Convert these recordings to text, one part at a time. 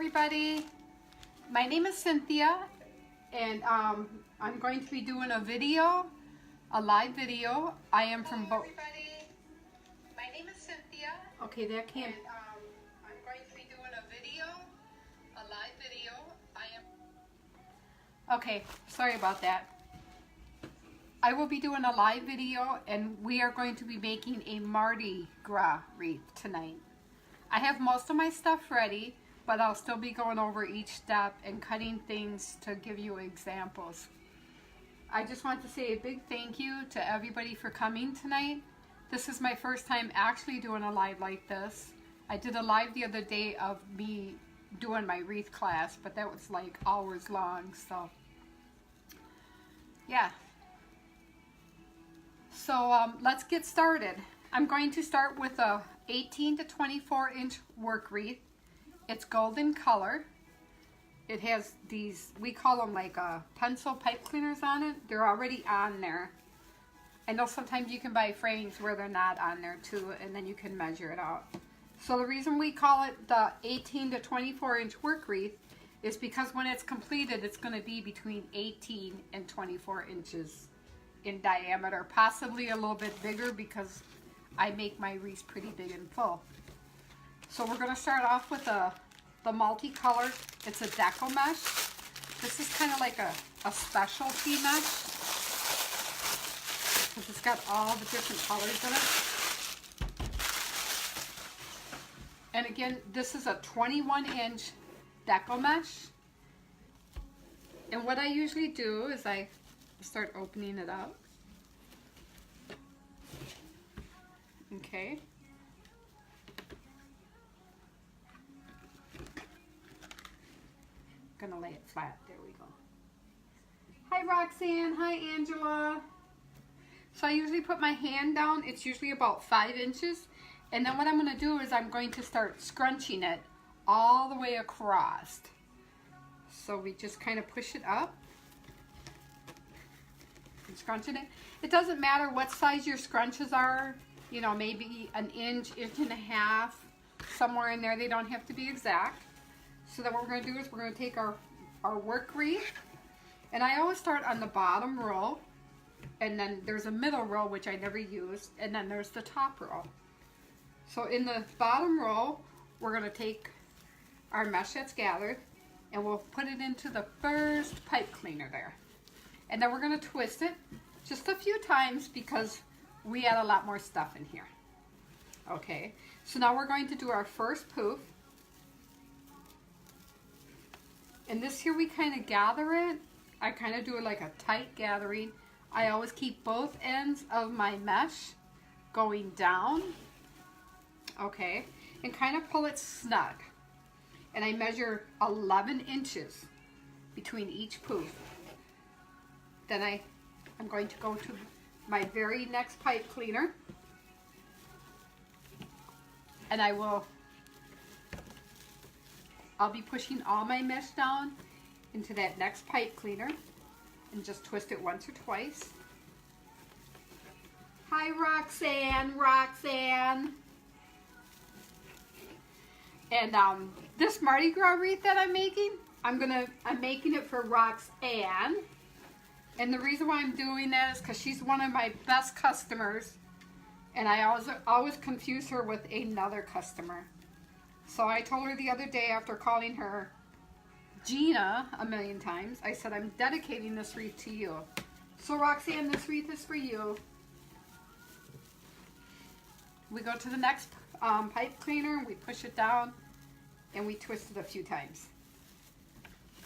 everybody. My name is Cynthia, and I'm going to be doing a video, a live video. I am from Hello, everybody. My name is Cynthia. Okay, that can't. And I'm going to be doing a video, a live video. Okay, sorry about that. I will be doing a live video, and we are going to be making a Mardi Gras wreath tonight. I have most of my stuff ready, but I'll still be going over each step and cutting things to give you examples. I just want to say a big thank you to everybody for coming tonight. This is my first time actually doing a live like this. I did a live the other day of me doing my wreath class, but that was like hours long, so yeah. So let's get started. I'm going to start with a 18 to 24 inch work wreath. It's golden color. It has these, we call them like pencil pipe cleaners on it. They're already on there. I know sometimes you can buy frames where they're not on there too, and then you can measure it out. So the reason we call it the 18 to 24 inch work wreath is because when it's completed, it's going to be between 18 and 24 inches in diameter, possibly a little bit bigger because I make my wreaths pretty big and full. So we're going to start off with the multicolored. It's a Deco mesh. This is kind of like a specialty mesh because it's got all the different colors in it. And again, this is a 21 inch Deco mesh. And what I usually do is I start opening it up. Okay. Gonna lay it flat. There we go. Hi Roxanne. Hi Angela. So I usually put my hand down. It's usually about 5 inches. And then what I'm gonna do is I'm going to start scrunching it all the way across. So we just kind of push it up. And scrunching it. It doesn't matter what size your scrunches are. You know, maybe an inch, inch and a half, somewhere in there. They don't have to be exact. So then what we're going to do is we're going to take our work wreath, and I always start on the bottom row, and then there's a middle row, which I never use, and then there's the top row. So in the bottom row, we're going to take our mesh that's gathered, and we'll put it into the first pipe cleaner there. And then we're going to twist it just a few times because we add a lot more stuff in here. Okay, so now we're going to do our first poof. And this here we kind of gather it. I kind of do it like a tight gathering. I always keep both ends of my mesh going down. Okay, and kind of pull it snug. And I measure 11 inches between each poof. Then I'm going to go to my very next pipe cleaner, and I'll be pushing all my mesh down into that next pipe cleaner and just twist it once or twice. Hi Roxanne. And this Mardi Gras wreath that I'm making, I'm making it for Roxanne. And the reason why I'm doing that is because she's one of my best customers, and I always confuse her with another customer. So I told her the other day after calling her Gina a million times, I said, I'm dedicating this wreath to you. So Roxanne, this wreath is for you. We go to the next pipe cleaner, we push it down, and we twist it a few times.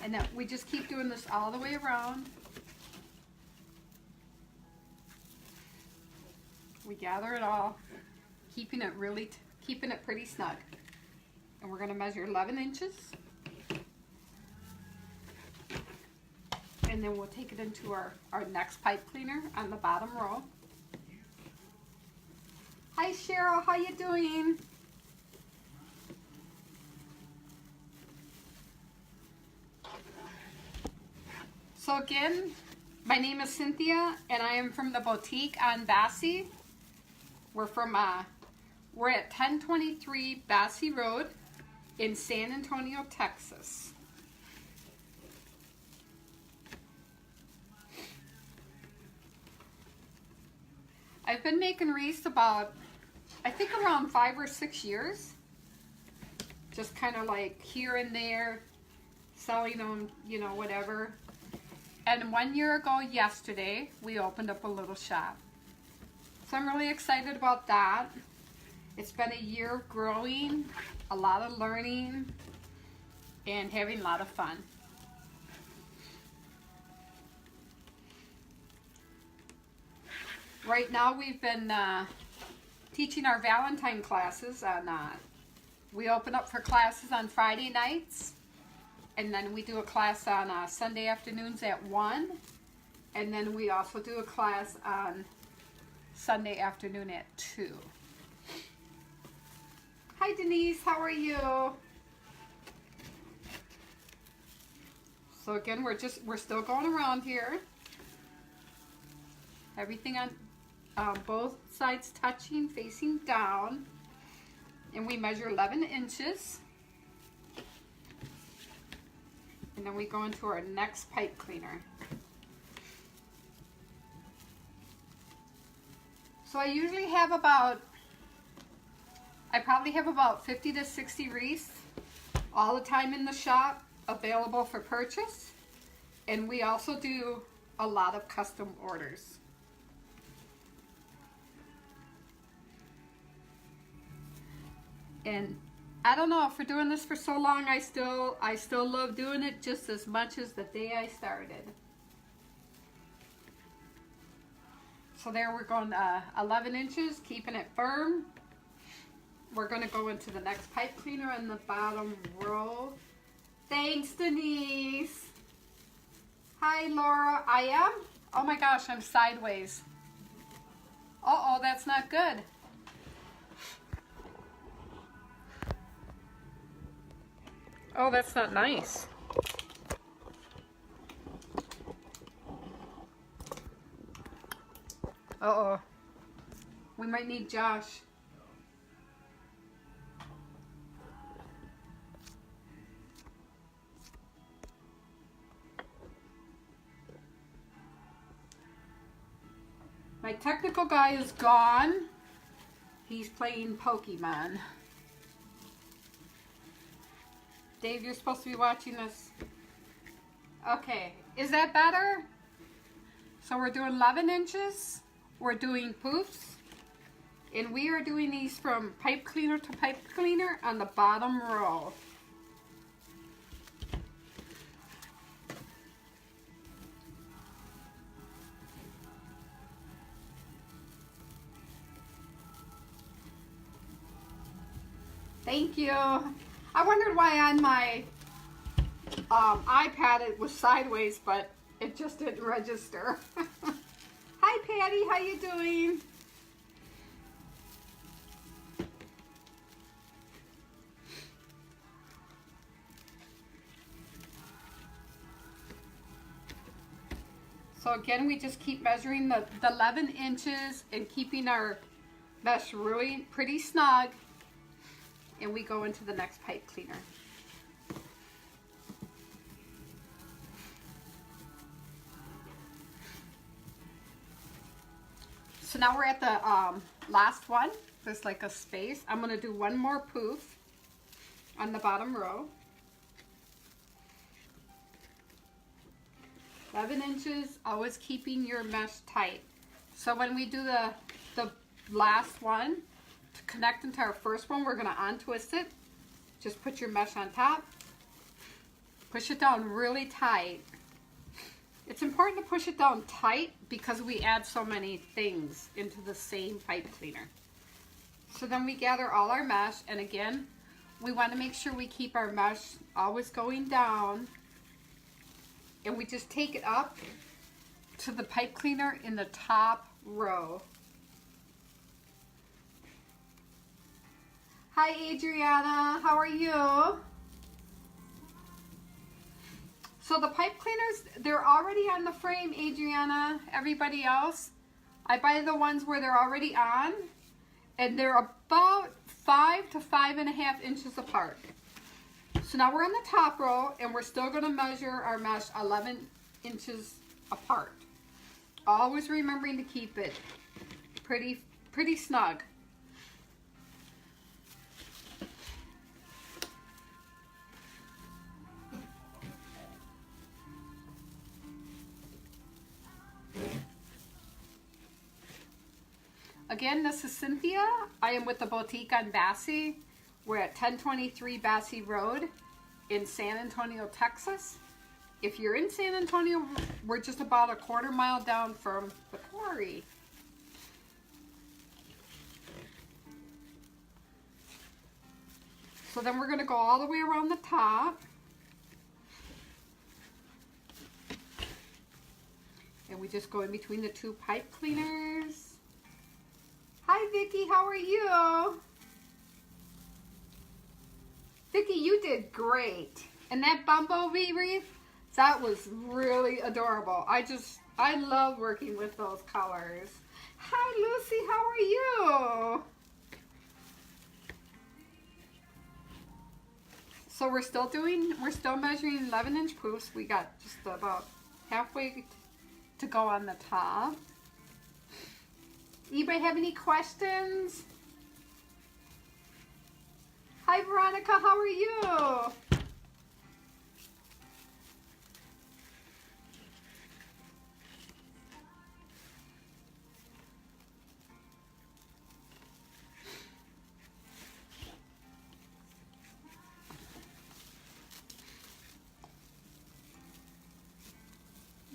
And then we just keep doing this all the way around. We gather it all, keeping it pretty snug. And we're going to measure 11 inches. And then we'll take it into our next pipe cleaner on the bottom row. Hi Cheryl, how you doing? So again, my name is Cynthia, and I am from the boutique on Bassey. We're at 1023 Bassey Road in San Antonio, Texas. I've been making wreaths about, I think around 5 or 6 years. Just kind of like here and there, selling them, you know, whatever. And 1 year ago yesterday, we opened up a little shop. So I'm really excited about that. It's been a year of growing, a lot of learning, and having a lot of fun. Right now we've been teaching our Valentine classes on, we open up for classes on Friday nights, and then we do a class on Sunday afternoons at 1, and then we also do a class on Sunday afternoon at 2. Hi Denise, how are you? So again, we're still going around here. Everything on both sides touching, facing down. And we measure 11 inches. And then we go into our next pipe cleaner. So I usually have about, I probably have about 50 to 60 wreaths all the time in the shop available for purchase. And we also do a lot of custom orders. And I don't know, for doing this for so long, I still love doing it just as much as the day I started. So there we're going 11 inches, keeping it firm. We're going to go into the next pipe cleaner on the bottom row. Thanks, Denise. Hi, Laura. I am? Oh my gosh, I'm sideways. Uh-oh, that's not good. Oh, that's not nice. Uh-oh. We might need Josh. My technical guy is gone. He's playing Pokemon. Dave, you're supposed to be watching this. Okay, is that better? So we're doing 11 inches. We're doing poofs. And we are doing these from pipe cleaner to pipe cleaner on the bottom row. Thank you. I wondered why on my iPad it was sideways, but it just didn't register. Hi Patty, how you doing? So again, we just keep measuring the 11 inches and keeping our mesh really pretty snug. And we go into the next pipe cleaner. So now we're at the last one. There's like a space. I'm going to do one more poof on the bottom row. 11 inches, always keeping your mesh tight. So when we do the last one, to connect into our first one, we're going to untwist it. Just put your mesh on top. Push it down really tight. It's important to push it down tight because we add so many things into the same pipe cleaner. So then we gather all our mesh, and again, we want to make sure we keep our mesh always going down. And we just take it up to the pipe cleaner in the top row. Hi Adriana, how are you? So the pipe cleaners, they're already on the frame, Adriana. Everybody else, I buy the ones where they're already on, and they're about 5 to 5.5 inches apart. So now we're on the top row and we're still going to measure our mesh 11 inches apart. Always remembering to keep it pretty snug. Again, this is Cynthia. I am with the boutique on Bassey. We're at 1023 Bassey Road in San Antonio, Texas. If you're in San Antonio, we're just about a quarter mile down from the quarry. So then we're going to go all the way around the top. And we just go in between the two pipe cleaners. Hi Vicki, how are you? Vicki, you did great. And that bumblebee wreath, that was really adorable. I love working with those colors. Hi Lucy, how are you? So we're still measuring 11-inch poofs. We got just about halfway to go on the top. Anybody have any questions? Hi Veronica, how are you?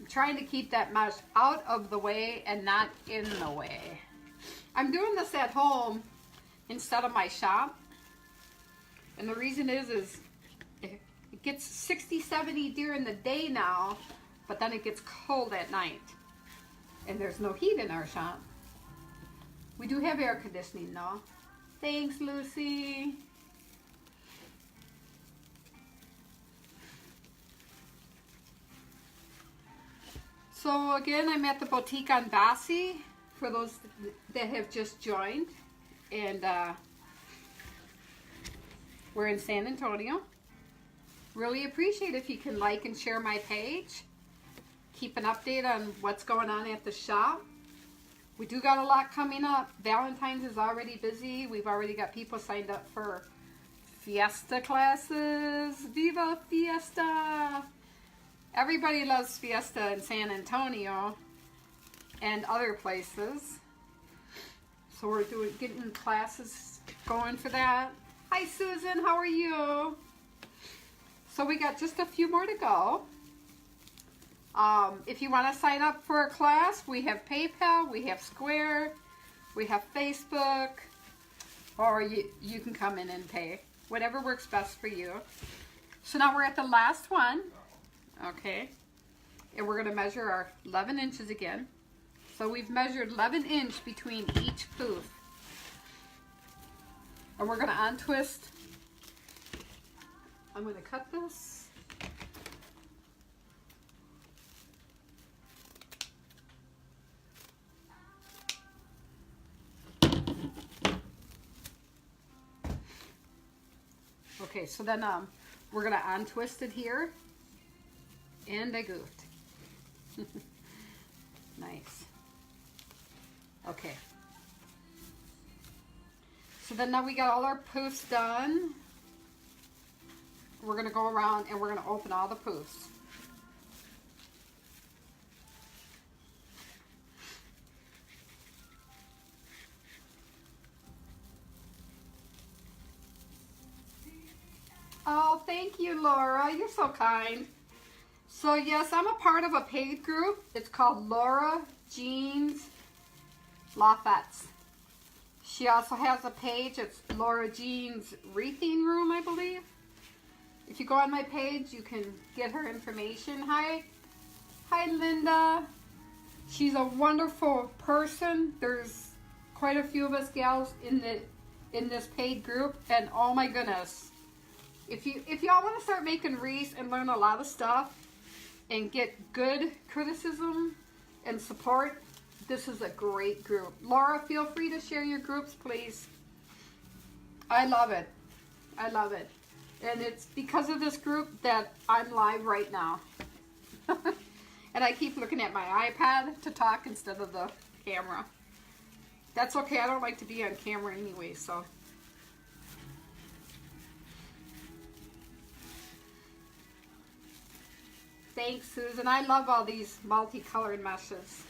Trying to keep that mesh out of the way and not in the way. I'm doing this at home instead of my shop. And the reason is it gets 60, 70 during the day now, but then it gets cold at night. And there's no heat in our shop. We do have air conditioning though. Thanks, Lucy. So again, I'm at the boutique on Bassey for those that have just joined, and we're in San Antonio. Really appreciate if you can like and share my page. Keep an update on what's going on at the shop. We do got a lot coming up. Valentine's is already busy. We've already got people signed up for Fiesta classes. Viva Fiesta! Everybody loves Fiesta in San Antonio and other places. So we're getting classes going for that. Hi Susan, how are you? So we got just a few more to go. If you want to sign up for a class, we have PayPal, we have Square, we have Facebook, or you can come in and pay. Whatever works best for you. So now we're at the last one. Okay, and we're going to measure our 11 inches again. So we've measured 11 inch between each poof. And we're going to untwist. I'm going to cut this. Okay, so then we're going to untwist it here. And I goofed. Nice. Okay. So then now we got all our poofs done. We're going to go around and we're going to open all the poofs. Oh, thank you, Laura. You're so kind. So yes, I'm a part of a paid group. It's called Laura Jean's Lafettes. She also has a page. It's Laura Jean's Wreathing Room, I believe. If you go on my page, you can get her information. Hi Linda. She's a wonderful person. There's quite a few of us gals in this paid group, and oh my goodness, if y'all want to start making wreaths and learn a lot of stuff and get good criticism and support, this is a great group. Laura, feel free to share your groups, please. I love it. I love it. And it's because of this group that I'm live right now. And I keep looking at my iPad to talk instead of the camera. That's okay, I don't like to be on camera anyway, so. Thanks, Susan. I love all these multicolored meshes.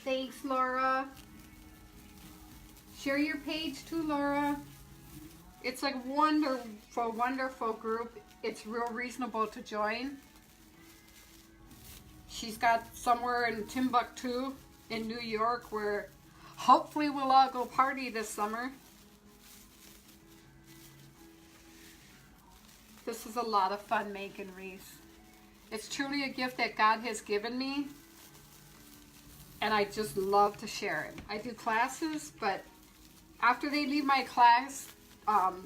Thanks, Laura. Share your page too, Laura. It's a wonderful, wonderful group. It's real reasonable to join. She's got somewhere in Timbuktu in New York where hopefully we'll all go party this summer. This is a lot of fun making wreaths. It's truly a gift that God has given me, and I just love to share it. I do classes, but after they leave my class,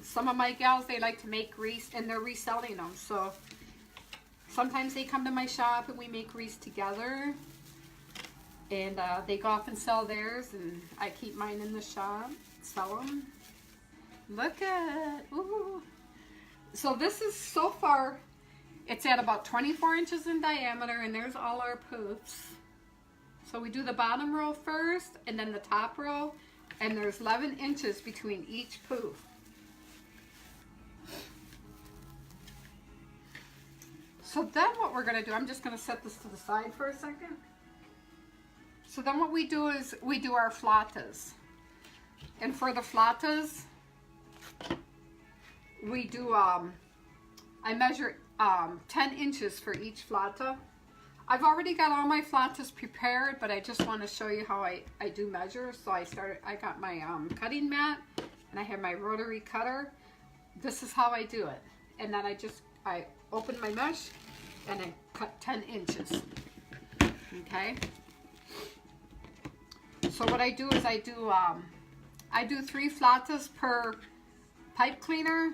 some of my gals, they like to make wreaths and they're reselling them. So sometimes they come to my shop and we make wreaths together, and they go off and sell theirs, and I keep mine in the shop, sell them. Look at, ooh. So this is, so far, it's at about 24 inches in diameter, and there's all our poofs. So we do the bottom row first, and then the top row, and there's 11 inches between each poof. So then what we're gonna do, I'm just gonna set this to the side for a second. So then what we do is we do our flatas. And for the flatas, we do, I measure 10 inches for each flata. I've already got all my flatas prepared, but I just want to show you how I do measure. So I got my cutting mat, and I have my rotary cutter. This is how I do it. And then I open my mesh and I cut 10 inches. Okay. So what I do is I do 3 flatas per pipe cleaner.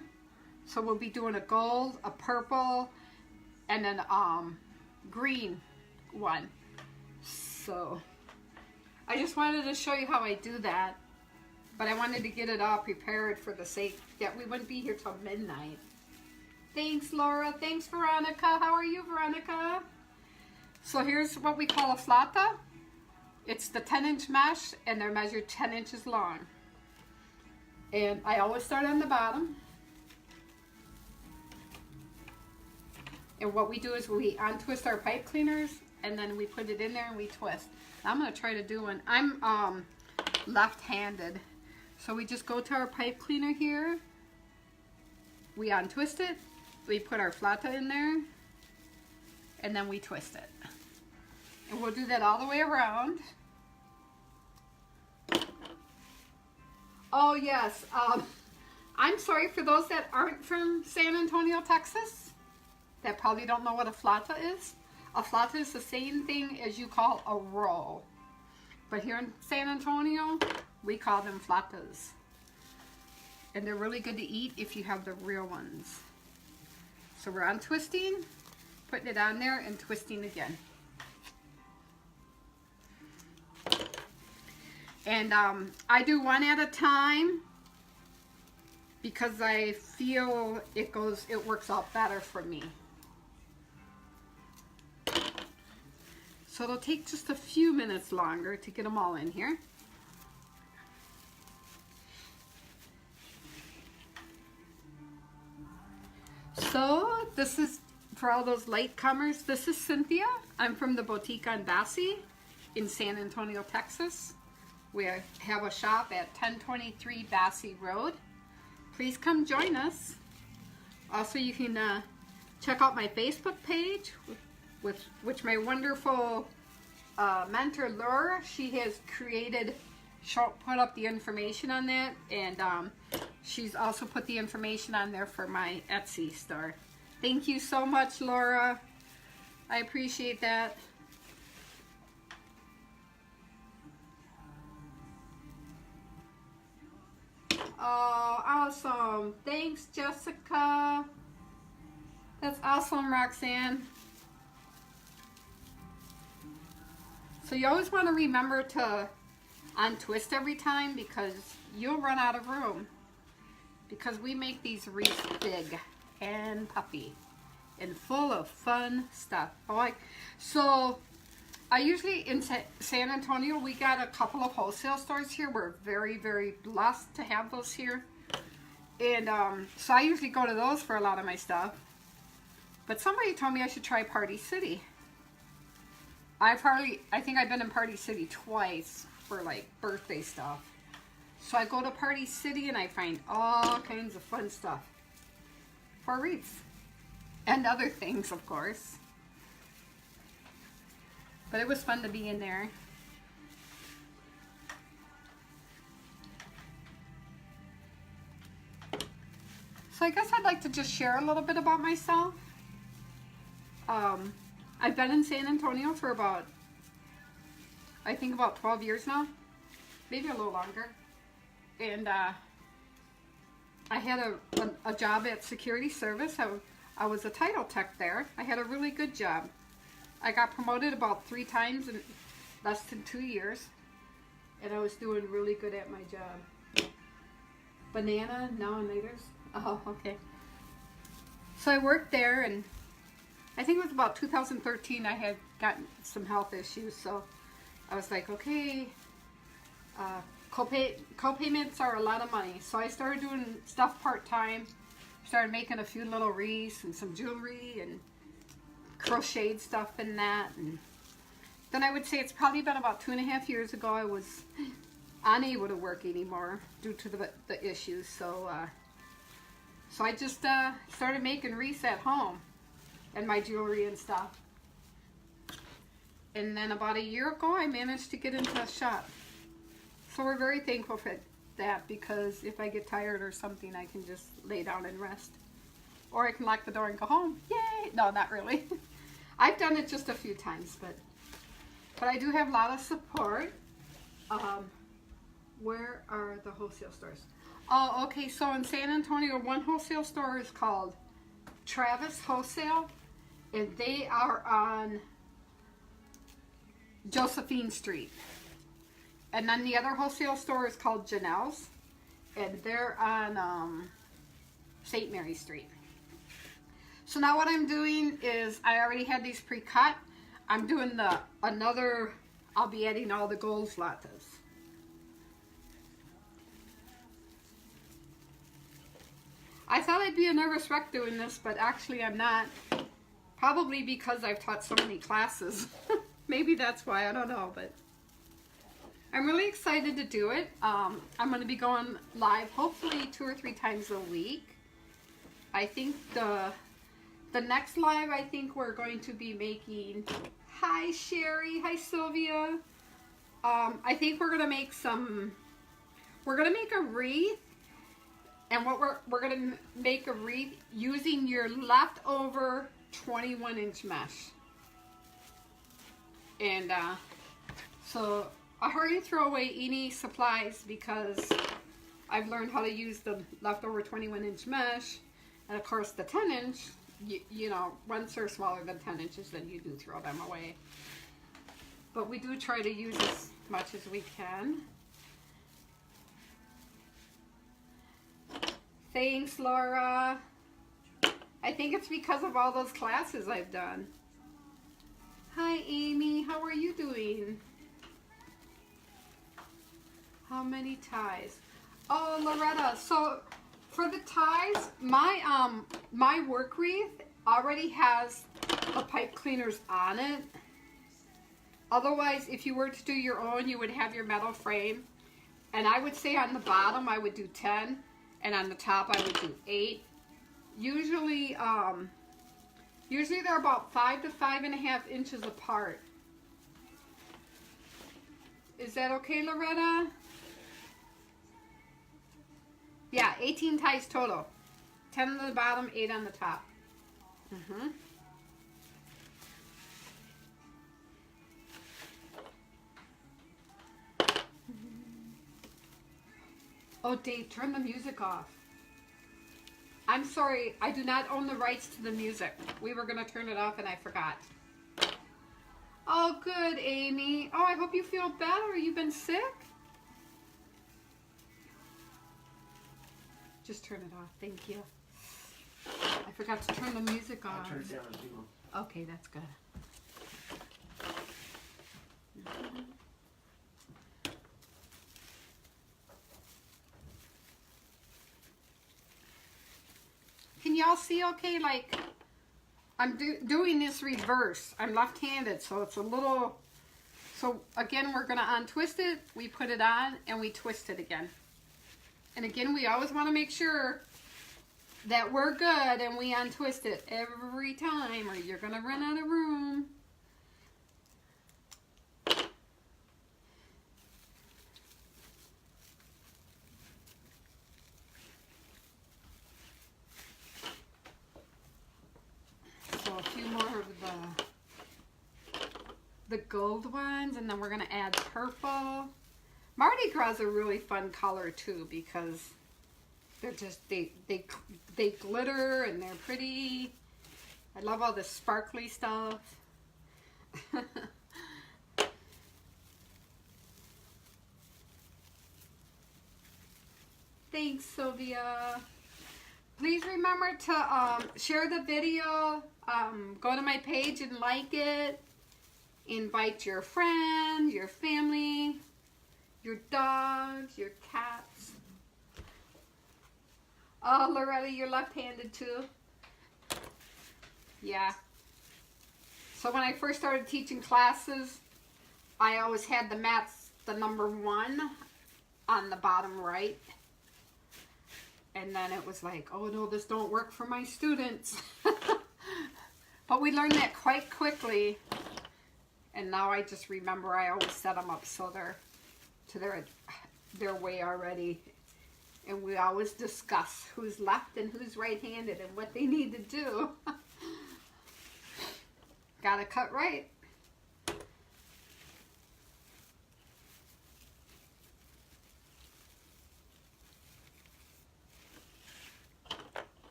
So we'll be doing a gold, a purple, and then green one. So I just wanted to show you how I do that, but I wanted to get it all prepared for the sake that we wouldn't be here till midnight. Thanks, Laura. Thanks, Veronica. How are you, Veronica? So here's what we call a flata. It's the 10-inch mesh, and they're measured 10 inches long. And I always start on the bottom. And what we do is we untwist our pipe cleaners, and then we put it in there and we twist. I'm going to try to do one. I'm left-handed. So we just go to our pipe cleaner here. We untwist it. We put our flata in there. And then we twist it. And we'll do that all the way around. Oh, yes. I'm sorry for those that aren't from San Antonio, Texas, that probably don't know what a flata is. A flata is the same thing as you call a roll. But here in San Antonio, we call them flatas. And they're really good to eat if you have the real ones. So we're untwisting, putting it on there, and twisting again. And I do one at a time because I feel it works out better for me. So it'll take just a few minutes longer to get them all in here. So this is, for all those latecomers, this is Cynthia. I'm from the Boutique on Bassie in San Antonio, Texas. We have a shop at 1023 Bassie Road. Please come join us. Also, you can check out my Facebook page, which my wonderful mentor Laura, she has created, put up the information on that, and she's also put the information on there for my Etsy store. Thank you so much, Laura. I appreciate that. Oh, awesome. Thanks, Jessica. That's awesome, Roxanne. So you always want to remember to untwist every time because you'll run out of room. Because we make these wreaths big and puffy and full of fun stuff. So I usually, in San Antonio, we got a couple of wholesale stores here. We're very, very blessed to have those here. And so I usually go to those for a lot of my stuff. But somebody told me I should try Party City. I think I've been in Party City twice for like birthday stuff. So I go to Party City and I find all kinds of fun stuff for wreaths. And other things, of course. But it was fun to be in there. So I guess I'd like to just share a little bit about myself. I've been in San Antonio for about 12 years now. Maybe a little longer. And I had a job at security service. I was a title tech there. I had a really good job. I got promoted about 3 times in less than 2 years. And I was doing really good at my job. Banana, now and laters. Oh, okay. So I worked there, and I think it was about 2013 I had gotten some health issues. So I was like, okay, co-payments are a lot of money. So I started doing stuff part-time. Started making a few little wreaths and some jewelry and crocheted stuff in that. And then I would say it's probably been about 2.5 years ago I was unable to work anymore due to the issues. So I just started making wreaths at home and my jewelry and stuff. And then about a year ago I managed to get into a shop. So we're very thankful for that, because if I get tired or something, I can just lay down and rest. Or I can lock the door and go home. Yay! No, not really. I've done it just a few times, but I do have a lot of support. Where are the wholesale stores? Oh, okay, so in San Antonio, one wholesale store is called Travis Wholesale, and they are on Josephine Street. And then the other wholesale store is called Janelle's, and they're on St. Mary Street. So now what I'm doing is, I already had these pre-cut. I'm doing I'll be adding all the gold lattes. I thought I'd be a nervous wreck doing this, but actually I'm not. Probably because I've taught so many classes. Maybe that's why, I don't know, but I'm really excited to do it. I'm going to be going live hopefully 2 or 3 times a week. I think the next live, I think we're going to be making, hi Sherry, hi Sylvia. I think we're going to make a wreath, and what we're going to make a wreath using your leftover 21-inch mesh. And so I hardly throw away any supplies because I've learned how to use the leftover 21-inch mesh. And of course the 10-inch, you know, once they're smaller than 10 inches, then you do throw them away. But we do try to use as much as we can. Thanks, Laura. I think it's because of all those classes I've done. Hi, Amy. How are you doing? How many ties? Oh, Loretta. So for the ties, my work wreath already has the pipe cleaners on it. Otherwise, if you were to do your own, you would have your metal frame. And I would say on the bottom, I would do 10. And on the top, I would do 8. Usually they're about 5 to 5.5 inches apart. Is that okay, Loretta? Yeah, 18 ties total. 10 on the bottom, 8 on the top. Oh, Dave, turn the music off. I'm sorry, I do not own the rights to the music. We were going to turn it off and I forgot. Oh, good, Amy. Oh, I hope you feel better. You've been sick? Just turn it off. Thank you. I forgot to turn the music on. I'll turn it down as you go. Okay, that's good. Can y'all see okay? Like, I'm doing this reverse. I'm left-handed, so it's a little... So, again, we're going to untwist it. We put it on, and we twist it again. And again, we always want to make sure that we're good, and we untwist it every time, or you're going to run out of room. So a few more of the gold ones, and then we're going to add purple. Mardi Gras is a really fun color too, because they're just they glitter and they're pretty. I love all this sparkly stuff. Thanks, Sylvia. Please remember to share the video, go to my page and like it, invite your friends, your family, your dogs, your cats. Oh, Loretta, you're left-handed too? Yeah. So when I first started teaching classes, I always had the mats, the number 1 on the bottom right. And then it was like, oh no, this don't work for my students. But we learned that quite quickly. And now I just remember I always set them up so they're to their way already. And we always discuss who's left and who's right-handed and what they need to do. Gotta cut right.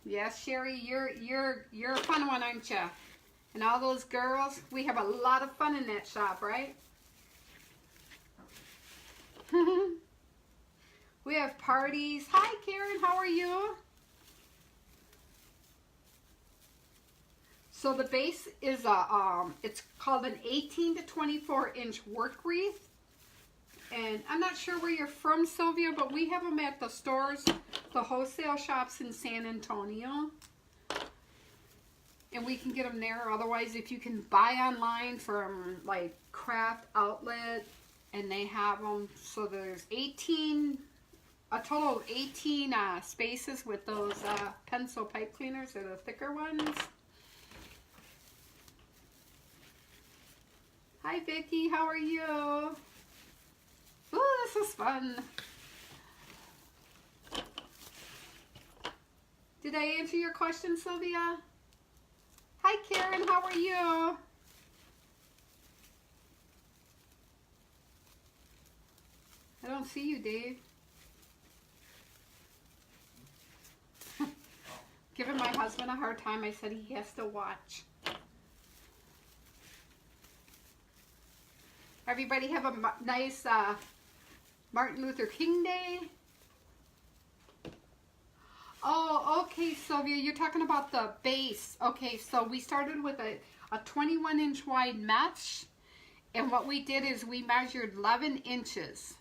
Yes, Sherry, you're a fun one, aren't you? And all those girls, we have a lot of fun in that shop, right? We have parties. Hi, Karen, how are you? So the base is it's called an 18 to 24 inch work wreath. And I'm not sure where you're from, Sylvia, but we have them at the stores, the wholesale shops in San Antonio. And we can get them there. Otherwise, if you can buy online from like Craft Outlet, and they have them. So there's a total of 18 spaces with those pencil pipe cleaners. They're the thicker ones. Hi, Vicki. How are you? Oh, this is fun. Did I answer your question, Sylvia? Hi, Karen. How are you? I don't see you, Dave. Giving my husband a hard time. I said he has to watch. Everybody have a nice Martin Luther King Day. Oh, okay, Sylvia, you're talking about the base. Okay, so we started with a 21 inch wide mesh. And what we did is we measured 11 inches.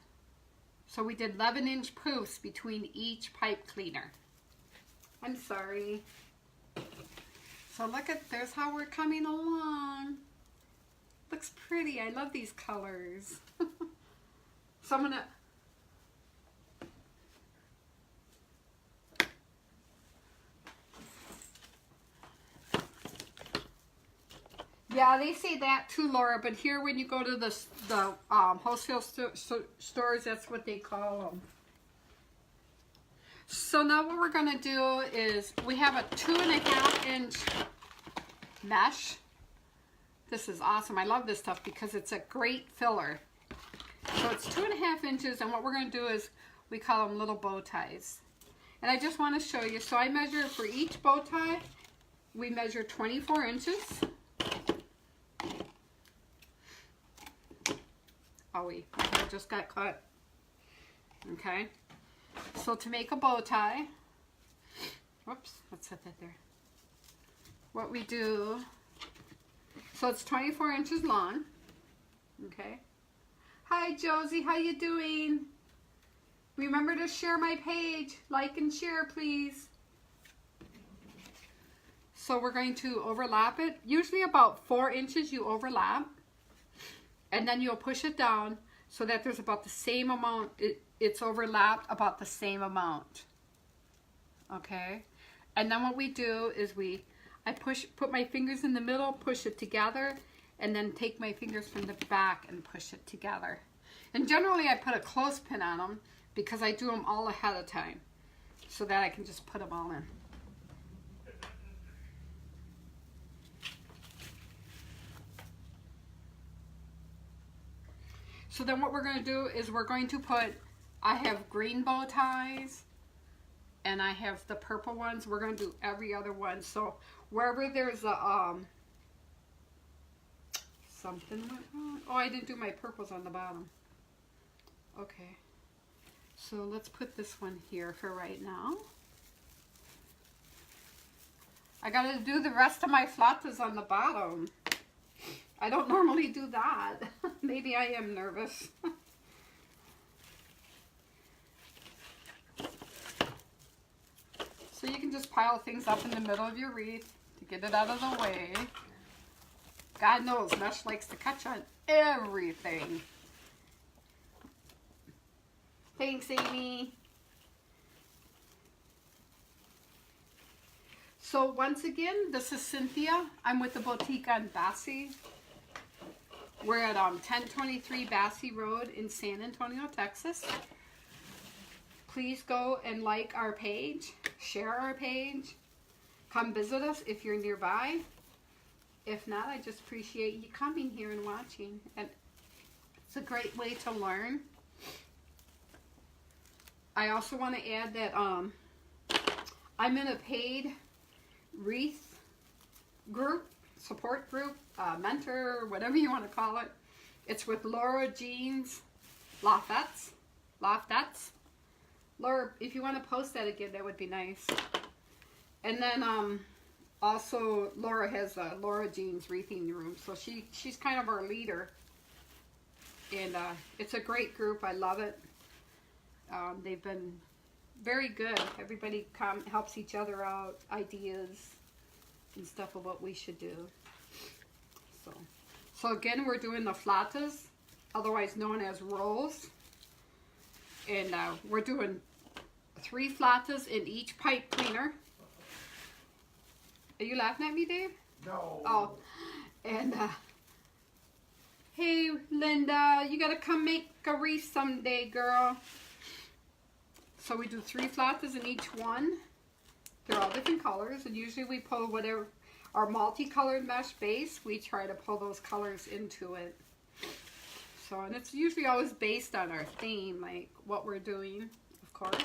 So we did 11 inch posts between each pipe cleaner. I'm sorry. So look at, there's how we're coming along. Looks pretty. I love these colors. So I'm gonna... Yeah, they say that too, Laura, but here when you go to the wholesale stores, that's what they call them. So now what we're going to do is we have a 2.5 inch mesh. This is awesome. I love this stuff because it's a great filler. So it's 2.5 inches, and what we're going to do is we call them little bow ties. And I just want to show you. So I measure for each bow tie we measure 24 inches. Oh wait, my hair just got cut. Okay, so to make a bow tie, whoops, let's set that there. What we do, so it's 24 inches long. Okay. Hi Josie, how you doing? Remember to share my page. Like and share, please. So we're going to overlap it. Usually about 4 inches you overlap. And then you'll push it down so that there's about the same amount. It's overlapped about the same amount. Okay. And then what we do is I put my fingers in the middle, push it together, and then take my fingers from the back and push it together. And generally I put a clothespin on them because I do them all ahead of time so that I can just put them all in. So then what we're going to do is we're going to put, I have green bow ties and I have the purple ones. We're going to do every other one. So wherever there's a, something went wrong. Oh, I didn't do my purples on the bottom. Okay. So let's put this one here for right now. I got to do the rest of my flautas on the bottom. I don't normally do that. Maybe I am nervous. So you can just pile things up in the middle of your wreath to get it out of the way. God knows, mesh likes to catch on everything. Thanks, Amy. So once again, this is Cynthia. I'm with the boutique on Bassy. We're at 1023 Bassy Road in San Antonio, Texas. Please go and like our page, share our page. Come visit us if you're nearby. If not, I just appreciate you coming here and watching. And it's a great way to learn. I also want to add that I'm in a paid Wreath group, support group, mentor, whatever you want to call it. It's with Laura Jean's Lofettes. Laura, if you want to post that again, that would be nice. And then also Laura has Laura Jean's Wreathing Room, so she's kind of our leader. And it's a great group. I love it. They've been very good. Everybody helps each other out, ideas and stuff of what we should do. So again, we're doing the flautas, otherwise known as rolls. And we're doing 3 flautas in each pipe cleaner. Are you laughing at me, Dave? No. Oh, and hey, Linda, you gotta come make a wreath someday, girl. So we do 3 flautas in each one. They're all different colors, and usually we pull whatever our multicolored mesh base. We try to pull those colors into it. So, and it's usually always based on our theme, like what we're doing, of course.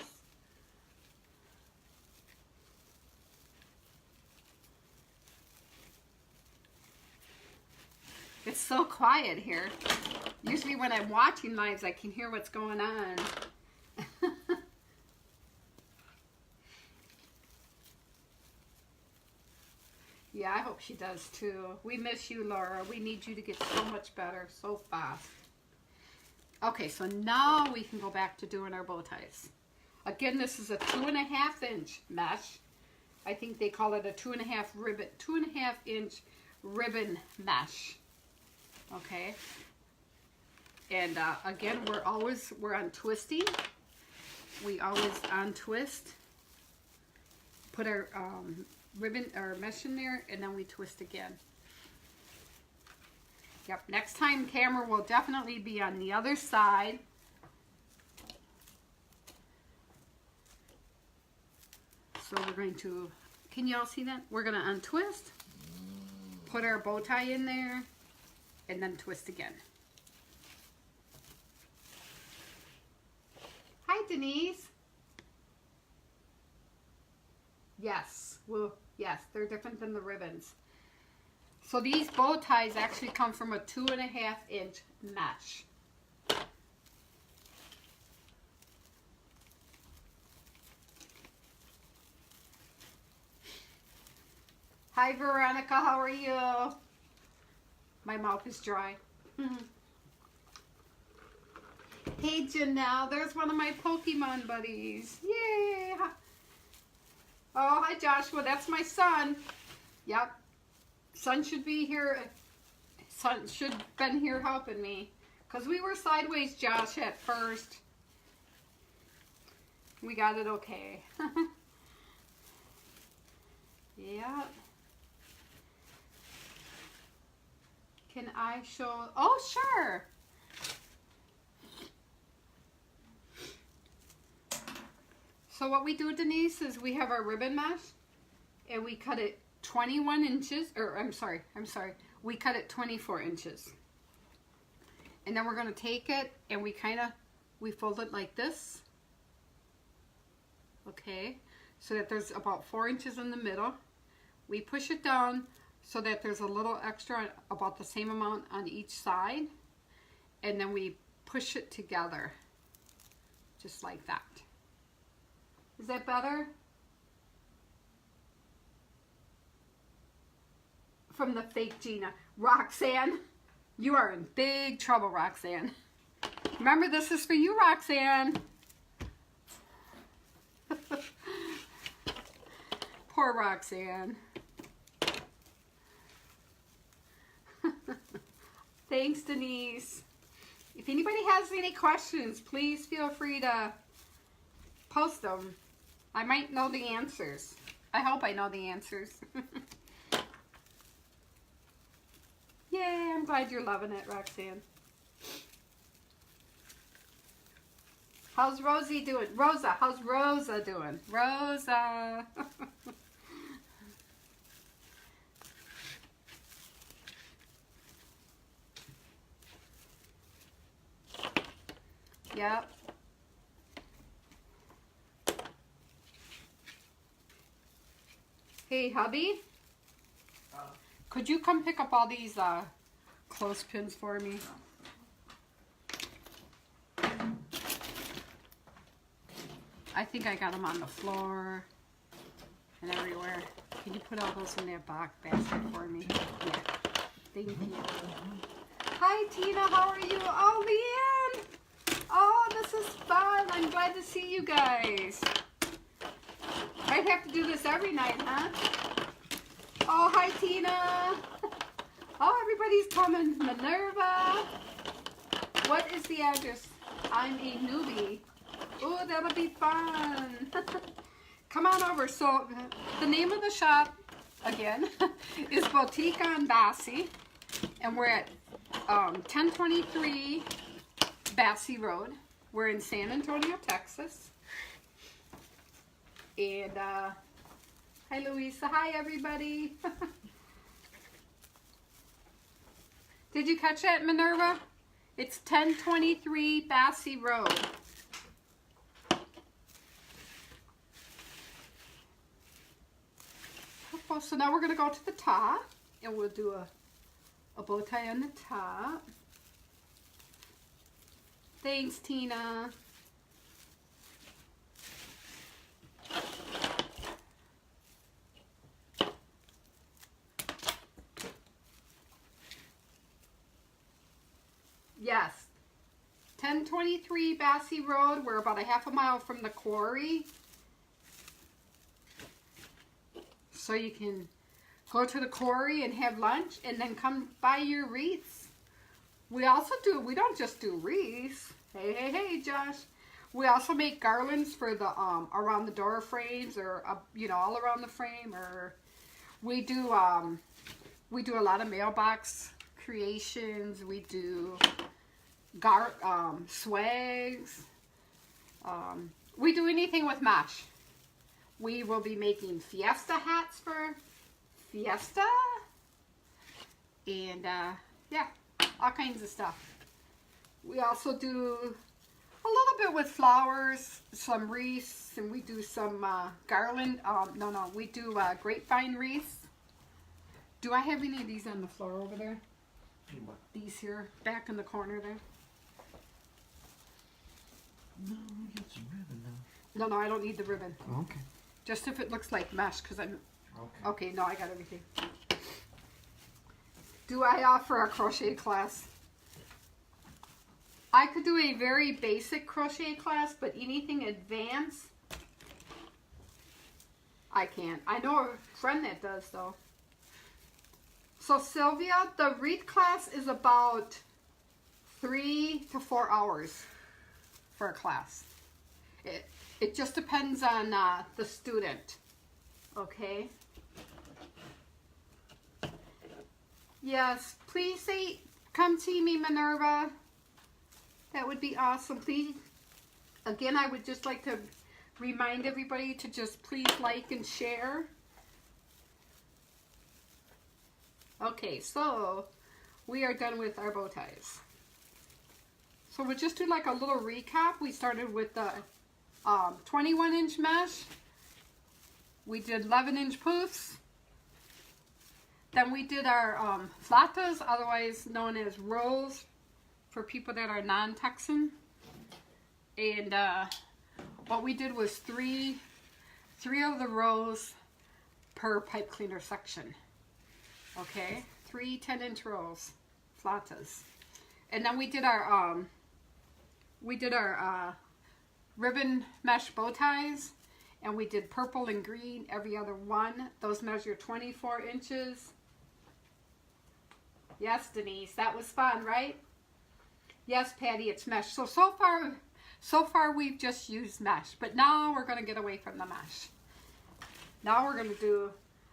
It's so quiet here. Usually when I'm watching lives, I can hear what's going on. Yeah, I hope she does too. We miss you, Laura. We need you to get so much better so fast. Okay, so now we can go back to doing our bow ties. Again, this is a 2.5 inch mesh. I think they call it a 2.5 inch ribbon mesh. Okay. And again, we're on twisting. We always untwist. Put our ribbon or mesh in there, and then we twist again. Yep, next time camera will definitely be on the other side. So we're going to, can you all see that? We're going to untwist, put our bow tie in there, and then twist again. Hi, Denise. Yes, Yes, they're different than the ribbons. So these bow ties actually come from a 2.5 inch mesh. Hi Veronica, how are you? My mouth is dry. Hey Janelle, there's one of my Pokemon buddies. Yay! Oh, hi Joshua, that's my son. Yep. Son should be here. Son should have been here helping me. Because we were sideways, Josh, at first. We got it okay. Yep. Can I show? Oh, sure. So what we do, Denise, is we have our ribbon mesh and we cut it 21 inches, or I'm sorry, we cut it 24 inches. And then we're going to take it and we fold it like this. Okay, so that there's about 4 inches in the middle. We push it down so that there's a little extra, about the same amount on each side. And then we push it together, just like that. Is that better? From the fake Gina. Roxanne, you are in big trouble, Roxanne. Remember, this is for you, Roxanne. Poor Roxanne. Thanks, Denise. If anybody has any questions, please feel free to post them. I might know the answers. I hope I know the answers. Yay, I'm glad you're loving it, Roxanne. How's Rosie doing? Rosa, how's Rosa doing? Rosa. Yep. Hey, hubby. Could you come pick up all these clothespins for me? I think I got them on the floor and everywhere. Can you put all those in that box basket for me? Yeah. Thank you. Hi, Tina. How are you? Oh, Leanne. Oh, this is fun. I'm glad to see you guys. I'd have to do this every night, huh? Oh, hi, Tina. Oh, everybody's coming. Minerva. What is the address? I'm a newbie. Oh, that'll be fun. Come on over. So, the name of the shop, again, is Boutique on Bassy. And we're at 1023 Bassy Road. We're in San Antonio, Texas. And, hi, Louisa. Hi, everybody. Did you catch that, Minerva? It's 1023 Bassy Road. So now we're going to go to the top, and we'll do a bow tie on the top. Thanks, Tina. Yes, 1023 Bassy Road. We're about a half a mile from the quarry. So you can go to the quarry and have lunch and then come buy your wreaths. We don't just do wreaths. Hey, hey, hey, Josh. We also make garlands for the around the door frames, or you know, all around the frame. Or we do a lot of mailbox creations. We do swags. We do anything with mesh. We will be making Fiesta hats for Fiesta. And yeah, all kinds of stuff. We also do A little bit with flowers, some wreaths, and we do some garland. No, we do grapevine wreaths. Do I have any of these on the floor over there? What? These here, back in the corner there. No, we got some ribbon now. No, I don't need the ribbon. Okay. Just if it looks like mesh, because I'm... Okay. Okay, no, I got everything. Do I offer a crochet class? I could do a very basic crochet class, but anything advanced, I can't. I know a friend that does, though. So, Sylvia, the Wreath class is about 3 to 4 hours for a class. It just depends on the student, okay? Yes, please come see me, Minerva. That would be awesome. Please, again, I would just like to remind everybody to just please like and share. Okay, so we are done with our bow ties. So we'll just do like a little recap. We started with the 21-inch mesh. We did 11-inch poofs. Then we did our flatas, otherwise known as rolls for people that are non-Texan. And what we did was three of the rows per pipe cleaner section. Okay, 3 10-inch rolls, flatas. And then we did our ribbon mesh bow ties, and we did purple and green every other one. Those measure 24 inches. Yes, Denise, that was fun, right? Yes, Patty, it's mesh. So far we've just used mesh, but now we're going to get away from the mesh. Now we're going to do,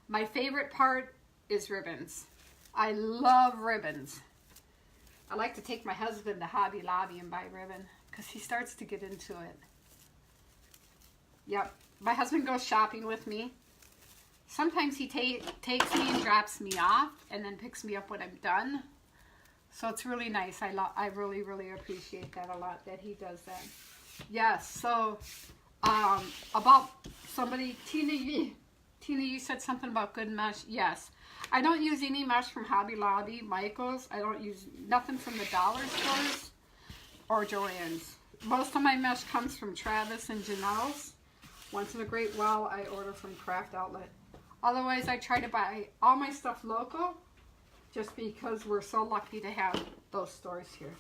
my favorite part is ribbons. I love ribbons. I like to take my husband to Hobby Lobby and buy ribbon because he starts to get into it. Yep, my husband goes shopping with me. Sometimes he takes me and drops me off and then picks me up when I'm done. So it's really nice. I really, really appreciate that a lot that he does that. Yes, so about somebody, Tina, you said something about good mesh. Yes, I don't use any mesh from Hobby Lobby, Michael's. I don't use nothing from the dollar stores or Joann's. Most of my mesh comes from Travis and Janelle's. Once in a great while, I order from Craft Outlet. Otherwise, I try to buy all my stuff local, just because we're so lucky to have those stores here.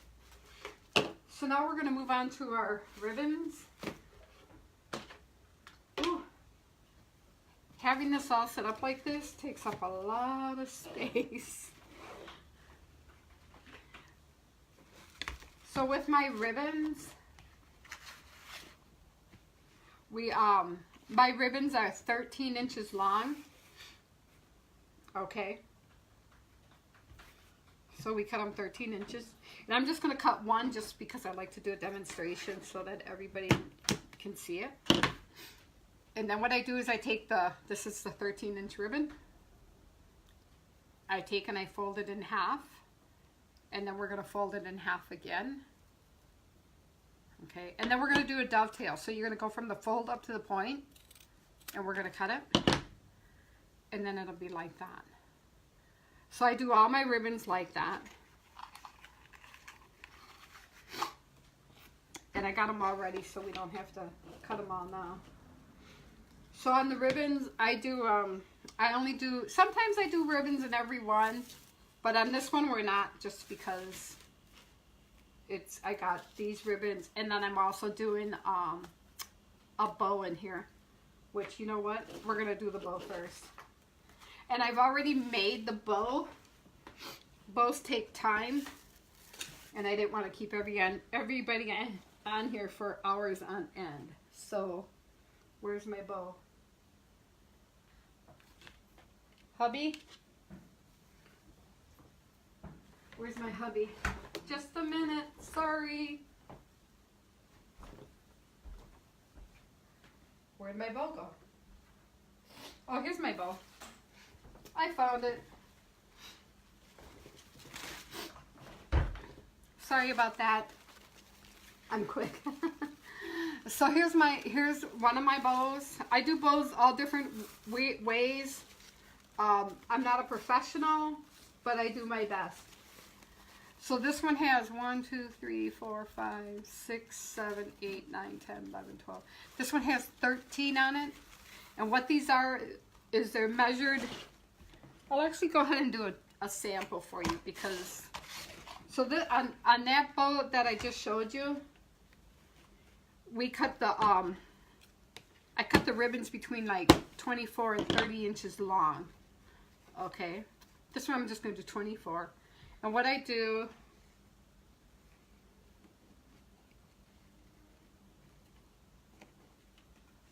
So now we're going to move on to our ribbons. Ooh. Having this all set up like this takes up a lot of space. So with my ribbons, my ribbons are 13 inches long. Okay. So we cut them 13 inches. And I'm just going to cut one just because I like to do a demonstration so that everybody can see it. And then what I do is I take this is the 13-inch ribbon. I take and I fold it in half. And then we're going to fold it in half again. Okay, and then we're going to do a dovetail. So you're going to go from the fold up to the point, and we're going to cut it. And then it'll be like that. So I do all my ribbons like that. And I got them all ready so we don't have to cut them all now. So on the ribbons, sometimes I do ribbons in every one, but on this one we're not, just because I got these ribbons, and then I'm also doing a bow in here, which, you know what, we're going to do the bow first. And I've already made the bow. Bows take time, and I didn't want to keep everybody on here for hours on end. So, where's my bow? Hubby? Where's my hubby? Just a minute, sorry. Where'd my bow go? Oh, here's my bow. I found it. Sorry about that. I'm quick. So here's one of my bows. I do bows all different ways. I'm not a professional, but I do my best. So this one has 1, 2, 3, 4, 5, 6, 7, 8, 9, 10, 11, 12. This one has 13 on it. And what these are is they're measured. I'll actually go ahead and do a sample for you because, so this, on that bow that I just showed you, we cut the, I cut the ribbons between like 24 and 30 inches long. Okay. This one I'm just going to do 24. And what I do,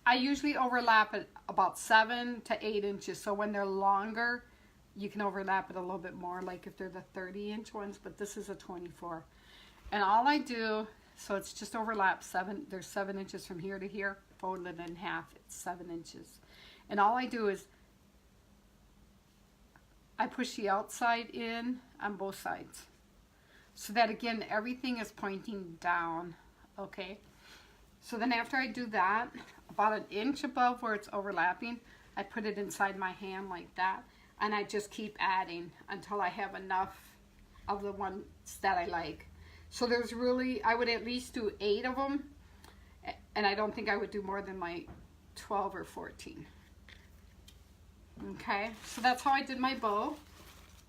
I usually overlap it about 7 to 8 inches. So when they're longer, you can overlap it a little bit more, like if they're the 30-inch ones, but this is a 24. And all I do, so it's just overlap 7, there's 7 inches from here to here, fold it in half, it's 7 inches. And all I do is I push the outside in on both sides. So that again, everything is pointing down, okay? So then after I do that, about an inch above where it's overlapping, I put it inside my hand like that. And I just keep adding until I have enough of the ones that I like. So there's really, I would at least do 8 of them. And I don't think I would do more than like 12 or 14. Okay, so that's how I did my bow.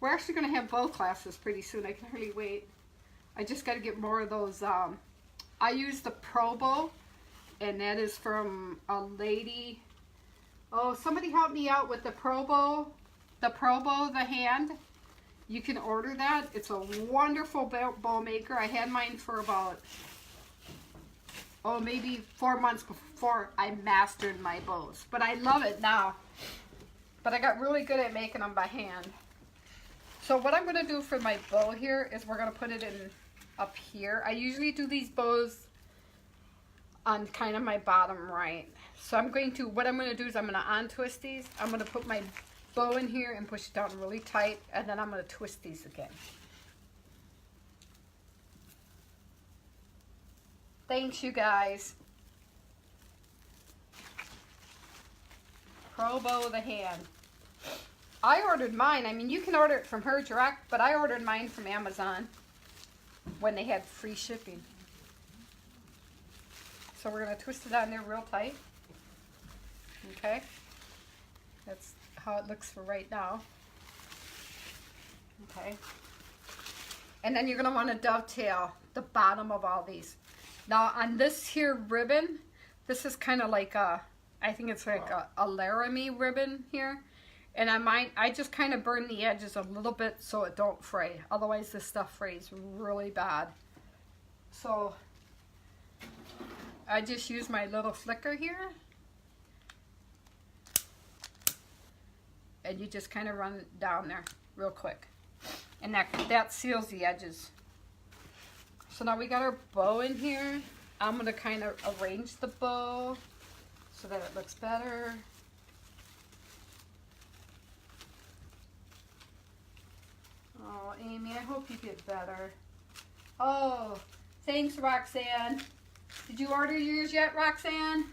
We're actually going to have bow classes pretty soon. I can hardly wait. I just got to get more of those. I use the Pro Bow, and that is from a lady. Oh, somebody help me out with the Pro Bow. The Pro Bow, the hand. You can order that. It's a wonderful bow maker. I had mine for about, maybe 4 months before I mastered my bows. But I love it now. But I got really good at making them by hand. So what I'm going to do for my bow here is we're going to put it in up here. I usually do these bows on kind of my bottom right. So what I'm going to do is I'm going to untwist these. I'm going to put my bow in here and push it down really tight, and then I'm going to twist these again. Thanks, you guys. Pro Bow the hand. I ordered mine. I mean, you can order it from her direct, but I ordered mine from Amazon when they had free shipping. So we're going to twist it on there real tight. Okay. That's how it looks for right now. Okay. And then you're going to want to dovetail the bottom of all these. Now on this here ribbon, this is kind of like a, I think it's like a Laramie ribbon here. And I just kind of burn the edges a little bit so it don't fray. Otherwise this stuff frays really bad. So I just use my little flicker here. And you just kind of run it down there real quick. And that seals the edges. So now we got our bow in here. I'm going to kind of arrange the bow so that it looks better. Oh, Amy, I hope you get better. Oh, thanks, Roxanne. Did you order yours yet, Roxanne?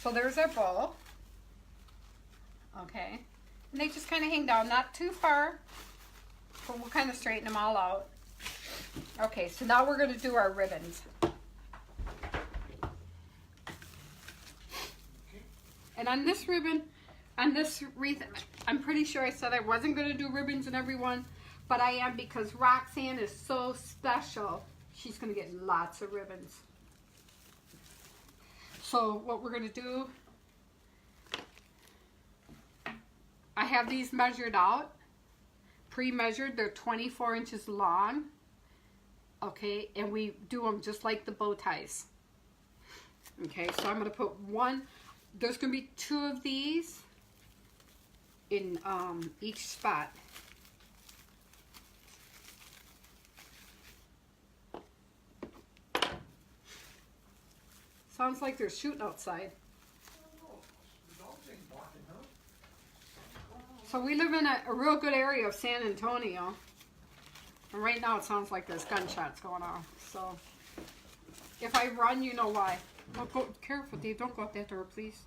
So there's our bow. Okay. And they just kind of hang down, not too far, but we'll kind of straighten them all out. Okay, so now we're going to do our ribbons. And on this ribbon, on this wreath, I'm pretty sure I said I wasn't going to do ribbons in every one, but I am because Roxanne is so special. She's going to get lots of ribbons. So what we're going to do, I have these measured out, pre-measured. They're 24 inches long. Okay, and we do them just like the bow ties. Okay, so I'm going to put one. There's going to be 2 of these in each spot. Sounds like they're shooting outside. So we live in a real good area of San Antonio. And right now it sounds like there's gunshots going off. So if I run, you know why. Oh, go careful, Dave. Don't go out that door, please.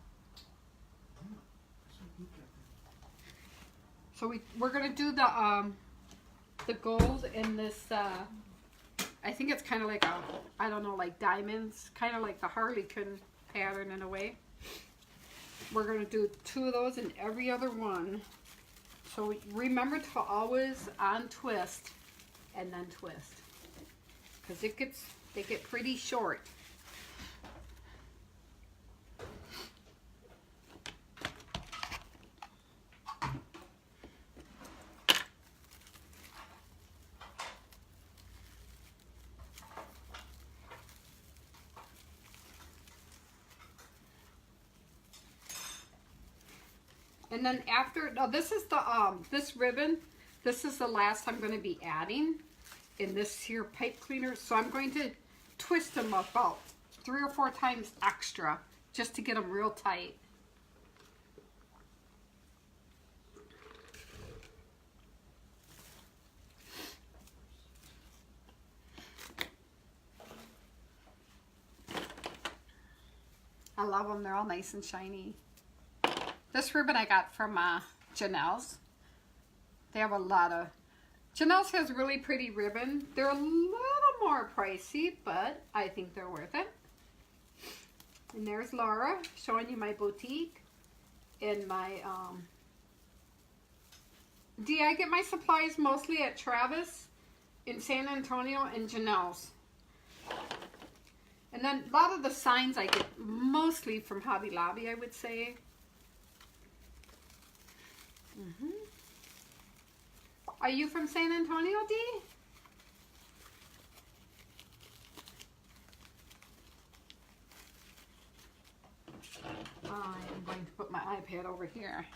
So we're gonna do the gold in this. I think it's kind of like I don't know, like diamonds, kind of like the Harlequin pattern in a way. We're gonna do 2 of those in every other one. So remember to always untwist and then twist, because they get pretty short. And then after, no, this is the this ribbon. This is the last I'm going to be adding in this here pipe cleaner. So I'm going to twist them about 3 or 4 times extra just to get them real tight. I love them. They're all nice and shiny. This ribbon I got from Janelle's. They have a lot of... Janelle's has really pretty ribbon. They're a little more pricey, but I think they're worth it. And there's Laura showing you my boutique and my... I get my supplies mostly at Travis in San Antonio and Janelle's. And then a lot of the signs I get mostly from Hobby Lobby, I would say. Are you from San Antonio, Dee? I'm going to put my iPad over here.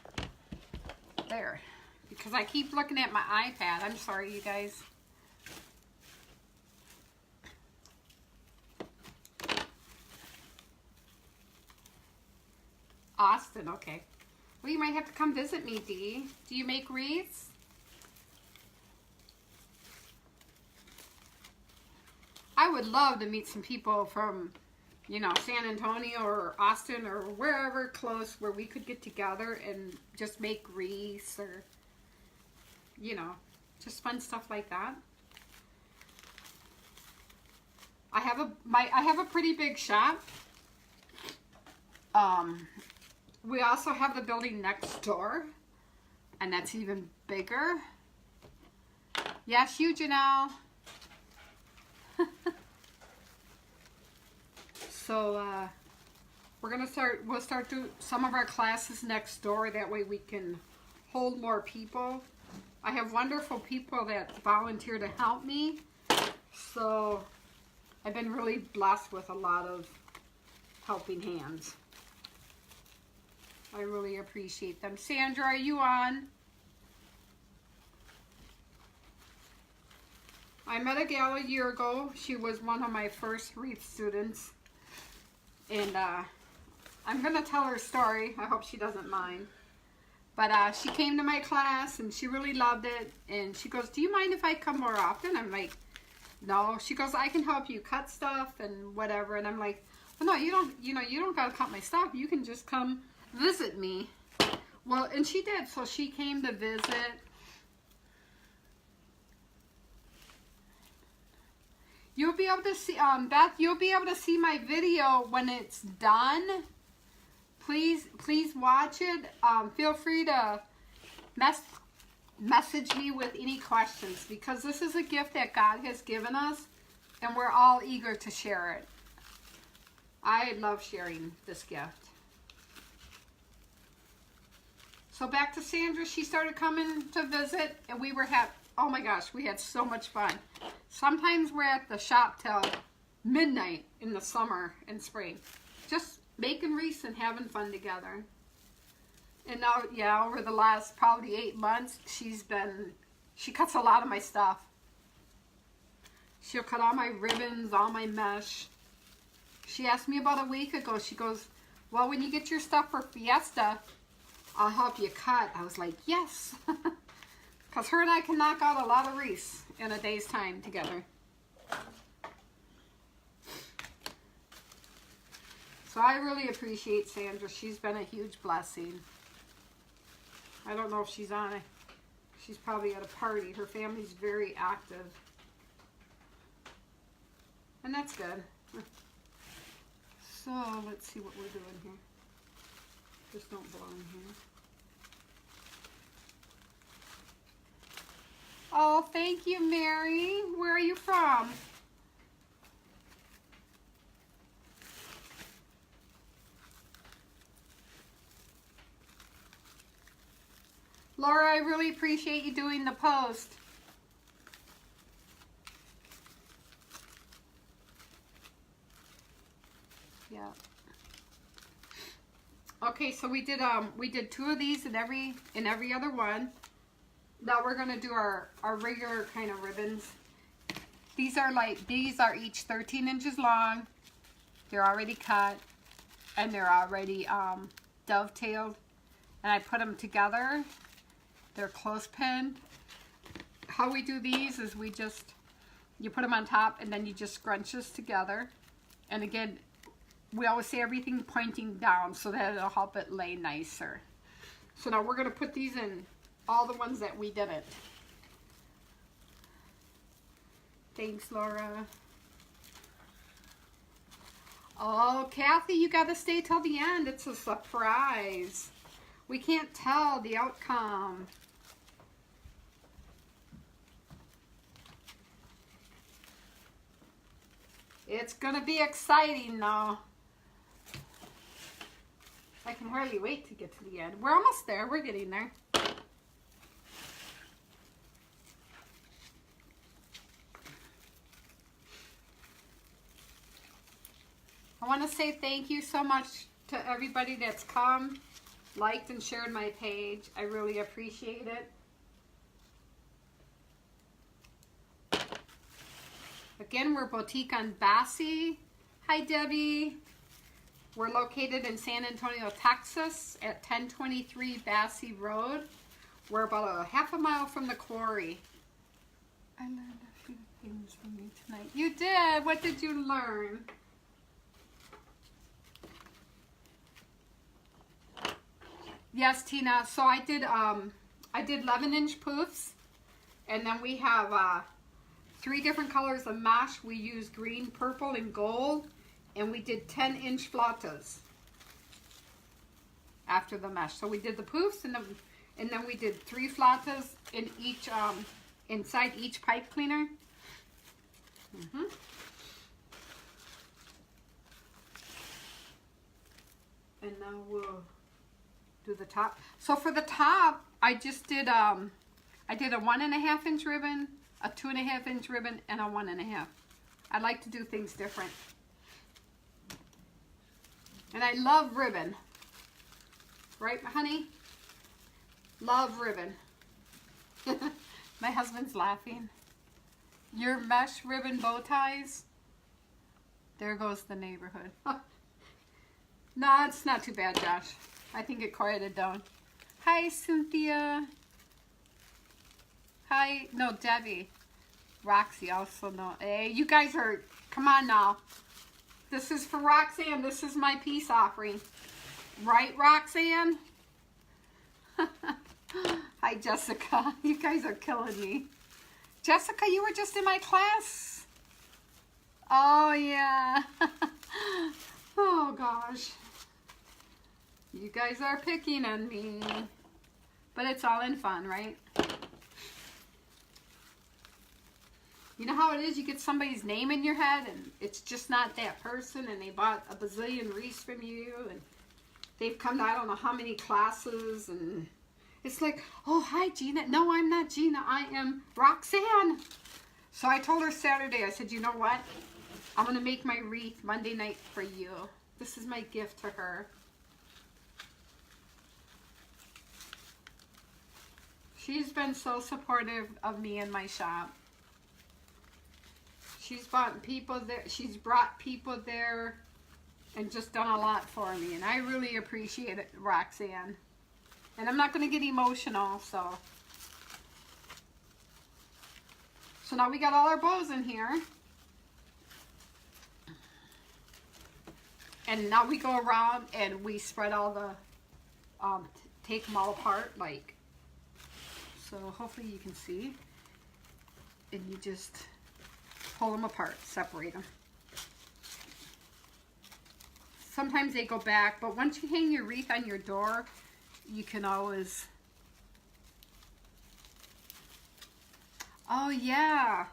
There. Because I keep looking at my iPad. I'm sorry, you guys. Austin, okay. Well, you might have to come visit me, Dee. Do you make wreaths? I would love to meet some people from, you know, San Antonio or Austin or wherever close where we could get together and just make wreaths or, you know, just fun stuff like that. I have a pretty big shop. We also have the building next door, and that's even bigger. Yes, you, Janelle. So we'll start doing some of our classes next door. That way we can hold more people. I have wonderful people that volunteer to help me. So I've been really blessed with a lot of helping hands. I really appreciate them. Sandra, are you on? I met a gal a year ago. She was one of my first Wreath students. And I'm going to tell her story. I hope she doesn't mind. But she came to my class and she really loved it. And she goes, do you mind if I come more often? I'm like, no. She goes, I can help you cut stuff and whatever. And I'm like, well, no, you don't got to cut my stuff. You can just come visit me. Well, and she did. So she came to visit. You'll be able to see, Beth, you'll be able to see my video when it's done. Please watch it. Feel free to message me with any questions, because this is a gift that God has given us and we're all eager to share it. I love sharing this gift. So back to Sandra. She started coming to visit and we were oh my gosh, we had so much fun. Sometimes we're at the shop till midnight in the summer and spring. Just making wreaths and having fun together. And now, yeah, over the last probably 8 months, she cuts a lot of my stuff. She'll cut all my ribbons, all my mesh. She asked me about a week ago, she goes, well, when you get your stuff for Fiesta, I'll help you cut. I was like, yes. Because her and I can knock out a lot of wreaths in a day's time together. So I really appreciate Sandra. She's been a huge blessing. I don't know if she's on it. She's probably at a party. Her family's very active. And that's good. So let's see what we're doing here. Just don't blow in here. Oh, thank you, Mary. Where are you from? Laura, I really appreciate you doing the post. Yeah. Okay, so we did 2 of these in every other one. Now we're gonna do our regular kind of ribbons. These are each 13 inches long. They're already cut and they're already dovetailed. And I put them together. They're clothespin. How we do these is you put them on top and then you just scrunch this together. And again, we always say everything pointing down so that it'll help it lay nicer. So now we're gonna put these in all the ones that we didn't. Thanks, Laura. Oh, Kathy, you gotta stay till the end. It's a surprise. We can't tell the outcome. It's gonna be exciting though. I can hardly wait to get to the end. We're almost there. We're getting there. I want to say thank you so much to everybody that's come, liked, and shared my page. I really appreciate it. Again, we're Boutique on Bassi. Hi, Debbie. We're located in San Antonio, Texas at 1023 Bassi Road. We're about a half a mile from the quarry. I learned a few things from you tonight. You did? What did you learn? Yes, Tina. So I did 11-inch poofs, and then we have 3 different colors of mesh. We used green, purple, and gold, and we did 10-inch flautas after the mesh. So we did the poofs, and then we did 3 flautas in each inside each pipe cleaner. And now we'll do the top. So for the top, I just did I did a 1.5 inch ribbon, a 2.5 inch ribbon, and a 1.5. I like to do things different. And I love ribbon. Right, honey? Love ribbon. My husband's laughing. Your mesh ribbon bow ties? There goes the neighborhood. No, it's not too bad, Josh. I think it quieted down. Hi, Cynthia. Hi, no, Debbie. Roxy also, no. Hey, you guys are, come on now. This is for Roxanne. This is my peace offering. Right, Roxanne? Hi, Jessica. You guys are killing me. Jessica, you were just in my class. Oh, yeah. Oh, gosh. You guys are picking on me. But it's all in fun, right? You know how it is? You get somebody's name in your head and it's just not that person, and they bought a bazillion wreaths from you, and they've come to I don't know how many classes, and it's like, oh, hi, Gina. No, I'm not Gina. I am Roxanne. So I told her Saturday, I said, you know what? I'm going to make my wreath Monday night for you. This is my gift to her. She's been so supportive of me and my shop. She's brought people there and just done a lot for me, and I really appreciate it, Roxanne. And I'm not going to get emotional, so now we got all our bows in here. And now we go around and we spread all the, take them all apart, like, so hopefully you can see. And you just pull them apart, separate them. Sometimes they go back, but once you hang your wreath on your door, you can always... Oh yeah,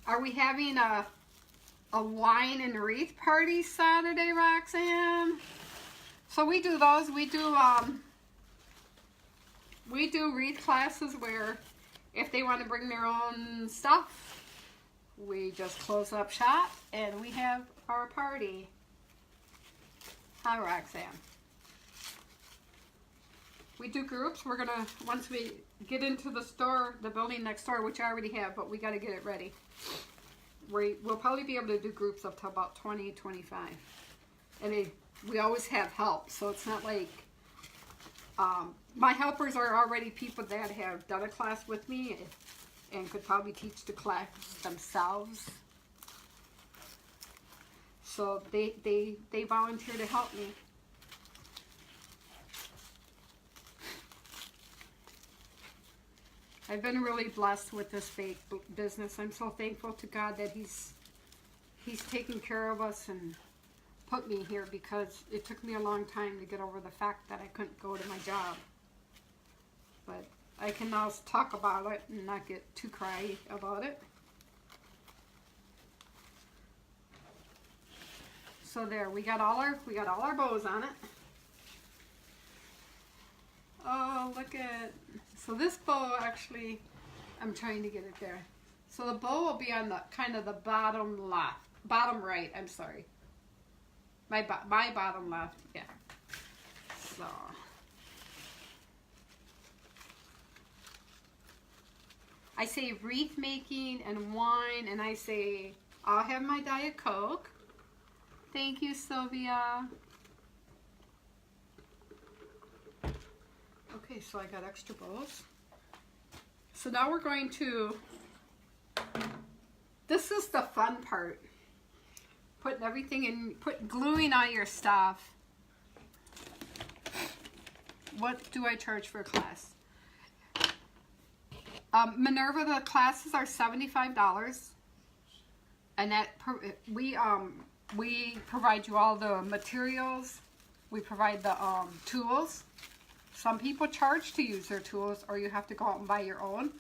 are we having a wine and wreath party Saturday, Roxanne? So we do those. We do wreath classes where if they want to bring their own stuff, we just close up shop and we have our party. Hi, Roxanne. We do groups. We're gonna, once we get into the store, the building next door, which I already have, but we got to get it ready. We'll probably be able to do groups up to about 20, 25. And we always have help, so it's not like, my helpers are already people that have done a class with me and could probably teach the class themselves. So they volunteer to help me. I've been really blessed with this fake business. I'm so thankful to God that He's taken care of us and put me here, because it took me a long time to get over the fact that I couldn't go to my job. But I can now talk about it and not get too cry about it. So there, we got all our bows on it. Oh, look at, so this bow actually, I'm trying to get it there. So the bow will be on the kind of the bottom left, bottom right, I'm sorry. My bottom left, yeah. So. I say wreath making and wine, and I say, I'll have my Diet Coke. Thank you, Sylvia. Okay, so I got extra bows. So now we're going to, this is the fun part. Putting everything in, gluing on your stuff. What do I charge for a class? Minerva, the classes are $75. And that, we provide you all the materials. We provide the tools. Some people charge to use their tools, or you have to go out and buy your own.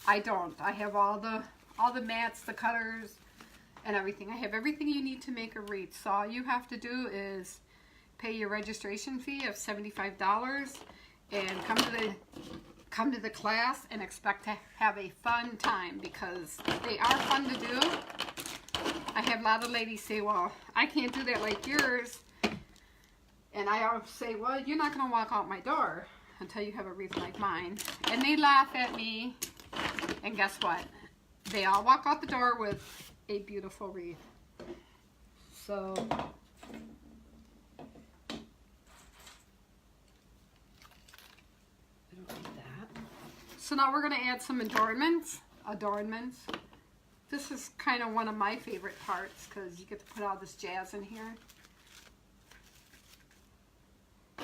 I don't. I have all the mats, the cutters, and everything. I have everything you need to make a wreath. So all you have to do is pay your registration fee of $75 and come to the class and expect to have a fun time, because they are fun to do. I have a lot of ladies say, well, I can't do that like yours. And I always say, well, you're not going to walk out my door until you have a wreath like mine. And they laugh at me. And guess what? They all walk out the door with a beautiful wreath. So, I don't need that. So now we're going to add some adornments. This is kind of one of my favorite parts, because you get to put all this jazz in here.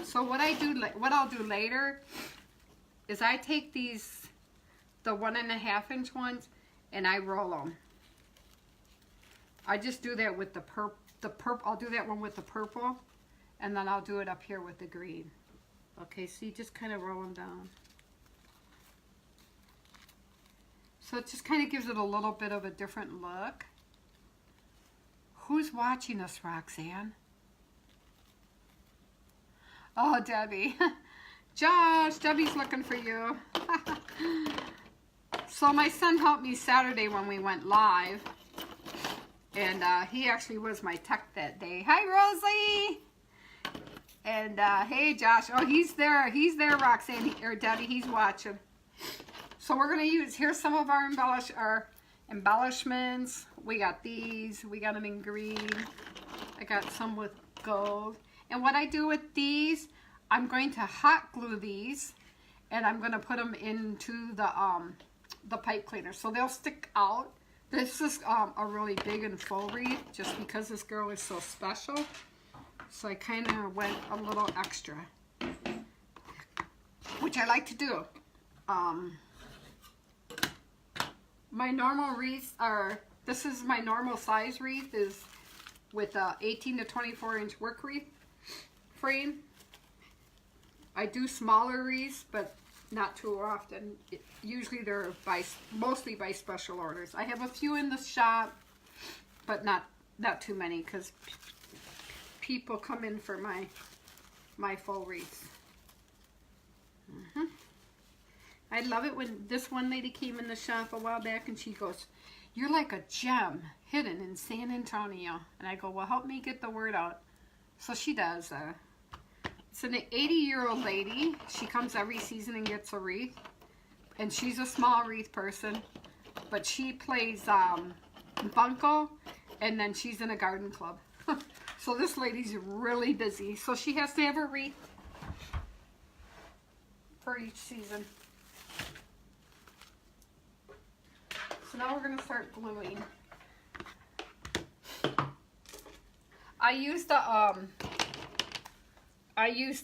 So what I'll do later is I take these, the 1.5 inch ones, and I roll them. I just do that with the purple. I'll do that one with the purple, and then I'll do it up here with the green. Okay, so you just kind of roll them down. So it just kind of gives it a little bit of a different look. Who's watching us, Roxanne? Oh, Debbie. Josh, Debbie's looking for you. So my son helped me Saturday when we went live. And he actually was my tech that day. Hi, Rosie. And hey, Josh. Oh, he's there. He's there, Roxanne. Or Debbie, he's watching. So we're going to use, here's some of our embellishments. We got these. We got them in green. I got some with gold. And what I do with these, I'm going to hot glue these, and I'm going to put them into the pipe cleaner, so they'll stick out. This is a really big and full wreath, just because this girl is so special. So I kind of went a little extra, which I like to do. My normal wreaths are, this is my normal size wreath, is with a 18 to 24 inch work wreath frame. I do smaller wreaths, but not too often. Usually they're mostly by special orders. I have a few in the shop, but not too many, because people come in for my full wreaths. I love it when this one lady came in the shop a while back and she goes, "You're like a gem hidden in San Antonio." And I go, "Well, help me get the word out." So she does. It's an 80-year-old lady. She comes every season and gets a wreath. And she's a small wreath person. But she plays bunco, and then she's in a garden club. So this lady's really busy. So she has to have her wreath for each season. So now we're going to start gluing. I use the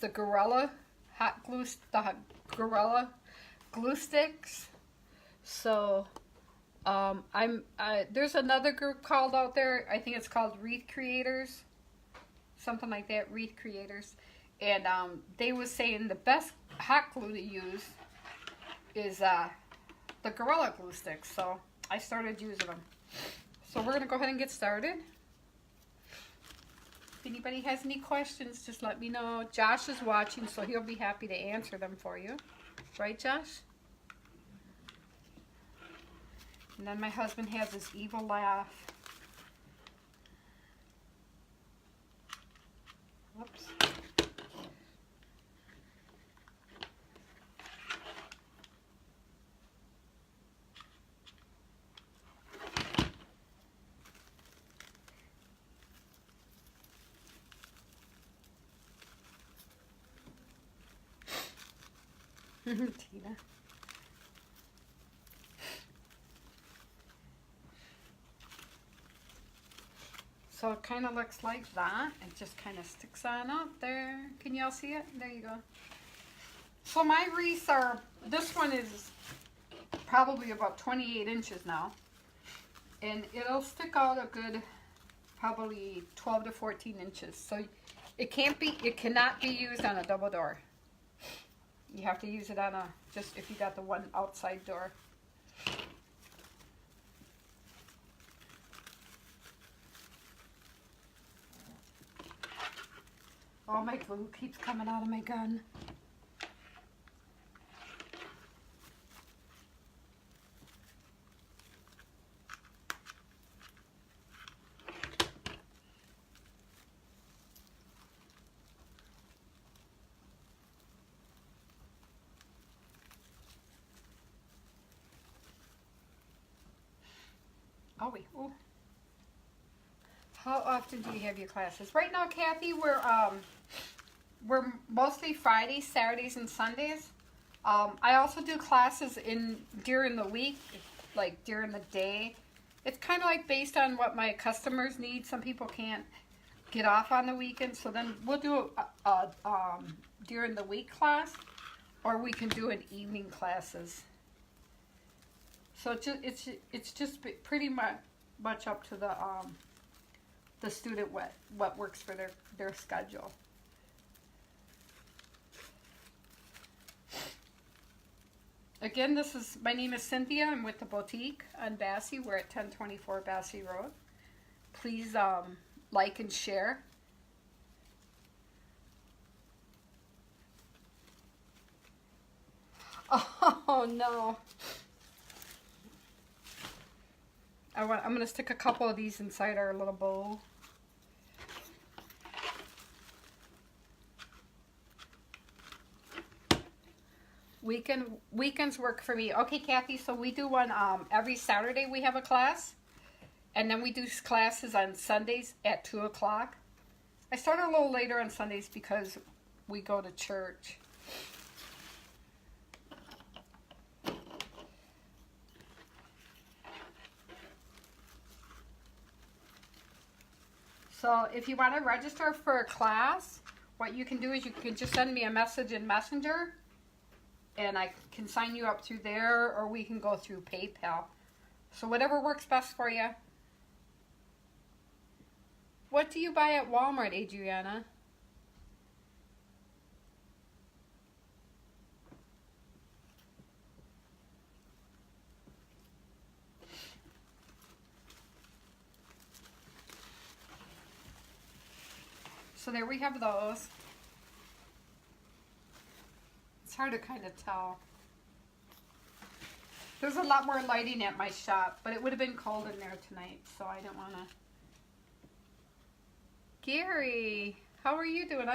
Gorilla hot glue, the Gorilla glue sticks. So there's another group called out there. I think it's called Wreath Creators, something like that. Wreath Creators, and they was saying the best hot glue to use is the Gorilla glue sticks. So I started using them. So we're gonna go ahead and get started. If anybody has any questions, just let me know. Josh is watching, so he'll be happy to answer them for you. Right, Josh? And then my husband has this evil laugh. Whoops. Tina. So it kind of looks like that. It just kind of sticks on up there. Can y'all see it? There you go. So my wreaths are, this one is probably about 28 inches now. And it'll stick out a good probably 12 to 14 inches. So it cannot be used on a double door. You have to use it on just if you got the one outside door. Oh, my glue keeps coming out of my gun. Oh, wait. Ooh. How often do you have your classes? Right now, Kathy, we're mostly Fridays, Saturdays, and Sundays. I also do classes during the week, like during the day. It's kind of like based on what my customers need. Some people can't get off on the weekend, so then we'll do a during the week class, or we can do an evening classes. So it's just pretty much up to the student what works for their schedule. Again, my name is Cynthia. I'm with the boutique on Bassey. We're at 1024 Bassey Road. Please like and share. Oh no. I'm going to stick a couple of these inside our little bowl. Weekends work for me. Okay, Kathy, so we do one every Saturday we have a class. And then we do classes on Sundays at 2 o'clock. I start a little later on Sundays because we go to church. So if you want to register for a class, what you can do is you can just send me a message in Messenger, and I can sign you up through there, or we can go through PayPal. So whatever works best for you. What do you buy at Walmart, Adriana? So there we have those. It's hard to kind of tell. There's a lot more lighting at my shop, but it would have been cold in there tonight, so I didn't want to. Gary, how are you doing?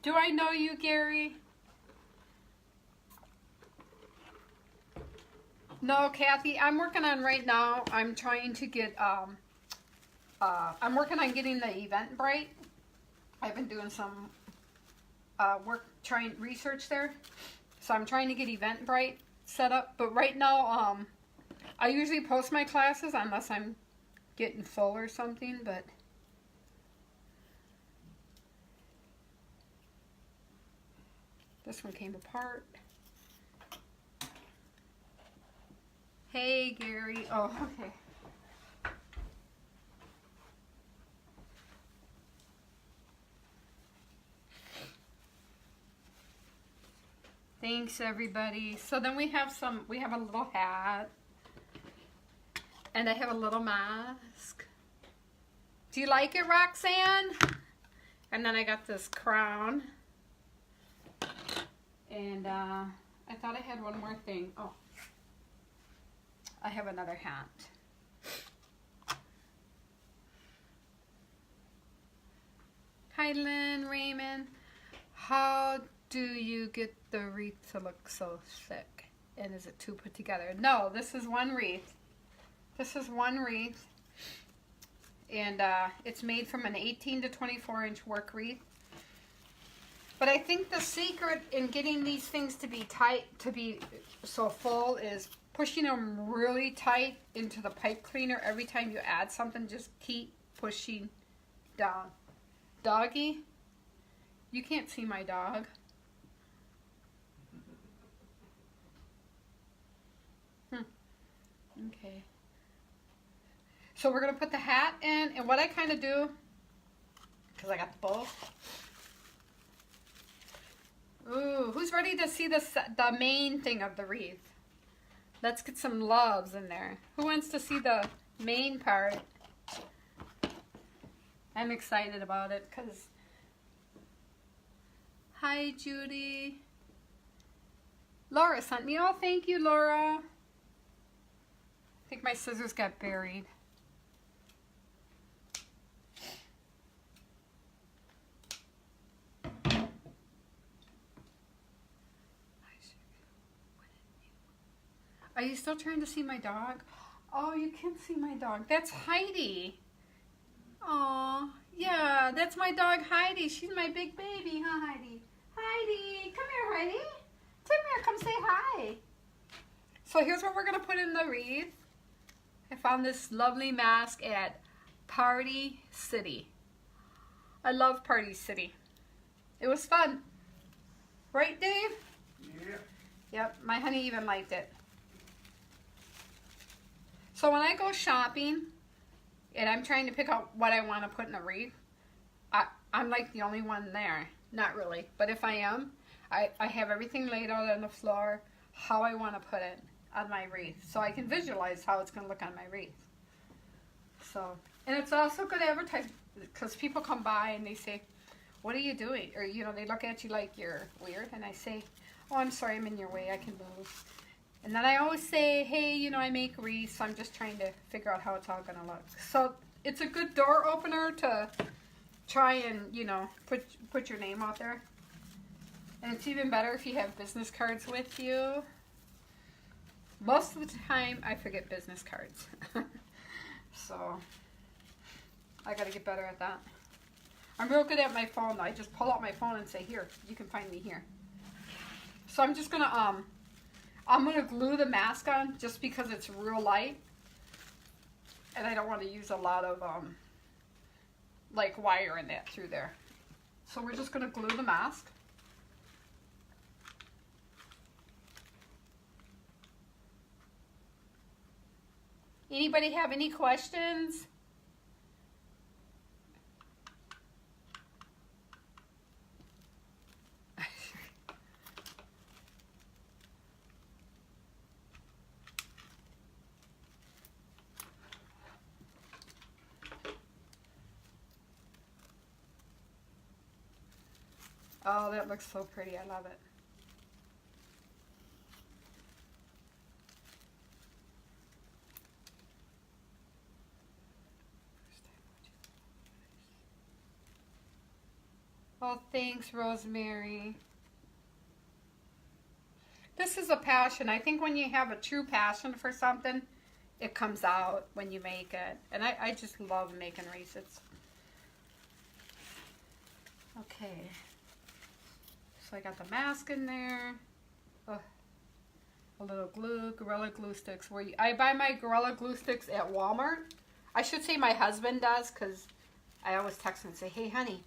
Do I know you, Gary? No, Kathy, I'm working on right now. I'm trying to get, I'm working on getting the Eventbrite. I've been doing some research there. So I'm trying to get Eventbrite set up. But right now, I usually post my classes unless I'm getting full or something, but this one came apart. Hey, Gary. Oh, okay. Thanks, everybody. So then we have a little hat. And I have a little mask. Do you like it, Roxanne? And then I got this crown. And I thought I had one more thing. Oh, I have another hat. Hi, Lynn, Raymond. How do you get the wreath to look so thick? And is it too put together? No, this is one wreath. This is one wreath. And it's made from an 18 to 24 inch work wreath. But I think the secret in getting these things to be tight, to be so full, is pushing them really tight into the pipe cleaner. Every time you add something, just keep pushing down. Doggy, you can't see my dog. Okay. So we're going to put the hat in, and what I kind of do, because I got both. Ooh, who's ready to see the main thing of the wreath? Let's get some loves in there. Who wants to see the main part? I'm excited about it because... Hi, Judy. Laura sent me. Oh, thank you, Laura. I think my scissors got buried. Are you still trying to see my dog? Oh, you can see my dog. That's Heidi. Aw, yeah, that's my dog Heidi. She's my big baby, huh, Heidi? Heidi, come here, Heidi. Come here, come say hi. So here's what we're going to put in the wreath. I found this lovely mask at Party City. I love Party City. It was fun. Right, Dave? Yeah. Yep, my honey even liked it. So when I go shopping and I'm trying to pick out what I want to put in the wreath, I'm like the only one there. Not really, but if I am, I have everything laid out on the floor, how I want to put it on my wreath, so I can visualize how it's going to look on my wreath. So, and it's also good advertising, because people come by and they say, what are you doing? Or, you know, they look at you like you're weird, and I say, oh, I'm sorry, I'm in your way, I can move. And then I always say, hey, you know, I make wreaths, so I'm just trying to figure out how it's all going to look. So it's a good door opener to try and, you know, put your name out there. And it's even better if you have business cards with you. Most of the time, I forget business cards. So I got to get better at that. I'm real good at my phone. I just pull out my phone and say, here, you can find me here. So I'm just gonna glue the mask on just because it's real light. And I don't want to use a lot of like wire and that through there. So we're just gonna glue the mask. Anybody have any questions? Oh, that looks so pretty. I love it. Oh, thanks, Rosemary. This is a passion. I think when you have a true passion for something, it comes out when you make it. And I just love making wreaths. Okay. So I got the mask in there. Oh, a little glue, Gorilla Glue sticks. I buy my Gorilla Glue sticks at Walmart. I should say my husband does, because I always text him and say, hey, honey,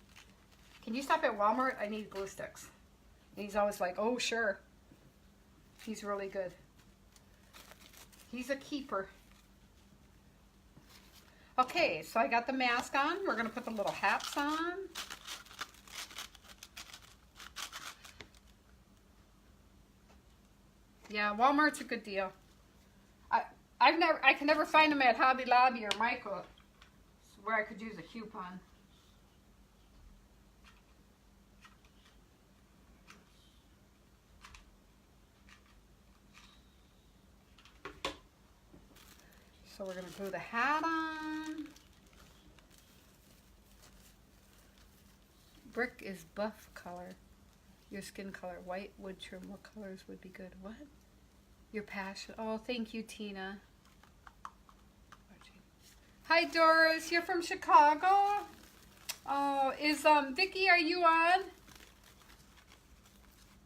can you stop at Walmart? I need glue sticks. And he's always like, oh, sure. He's really good. He's a keeper. Okay, so I got the mask on. We're going to put the little hats on. Yeah, Walmart's a good deal. I can never find them at Hobby Lobby or Michael where I could use a coupon. So we're going to glue the hat on. Brick is buff color. Your skin color. White wood trim. What colors would be good? What? Your passion. Oh, thank you, Tina. Hi, Doris. You're from Chicago? Oh, is Vicki, are you on?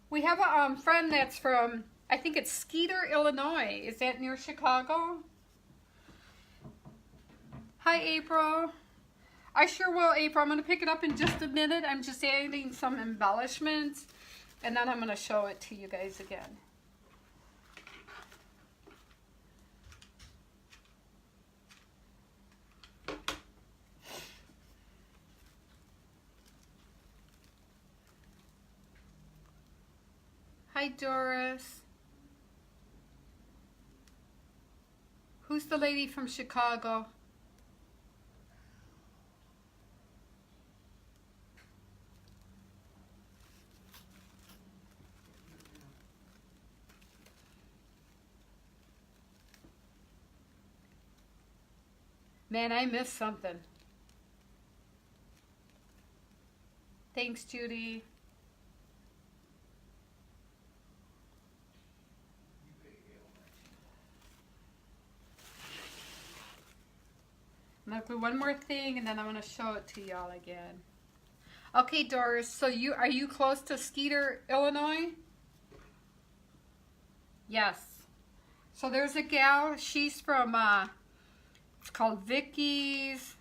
We have a friend that's from, I think it's Skeeter, Illinois. Is that near Chicago? Hi, April. I sure will, April. I'm going to pick it up in just a minute. I'm just adding some embellishments, and then I'm going to show it to you guys again. Hi, Doris. Who's the lady from Chicago? Man, I missed something. Thanks, Judy. I'm gonna do one more thing and then I'm gonna show it to y'all again. Okay, Doris, so are you close to Skeeter, Illinois? Yes. So there's a gal, she's from it's called Vicky's.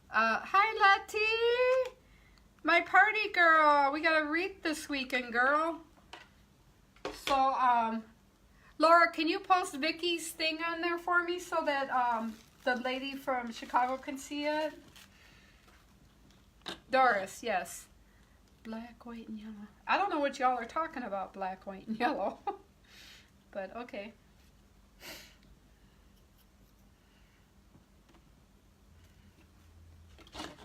Hi, Letty. My party girl. We got a wreath this weekend, girl. So, Laura, can you post Vicky's thing on there for me so that the lady from Chicago can see it? Doris, yes. Black, white, and yellow. I don't know what y'all are talking about, black, white, and yellow. But, okay.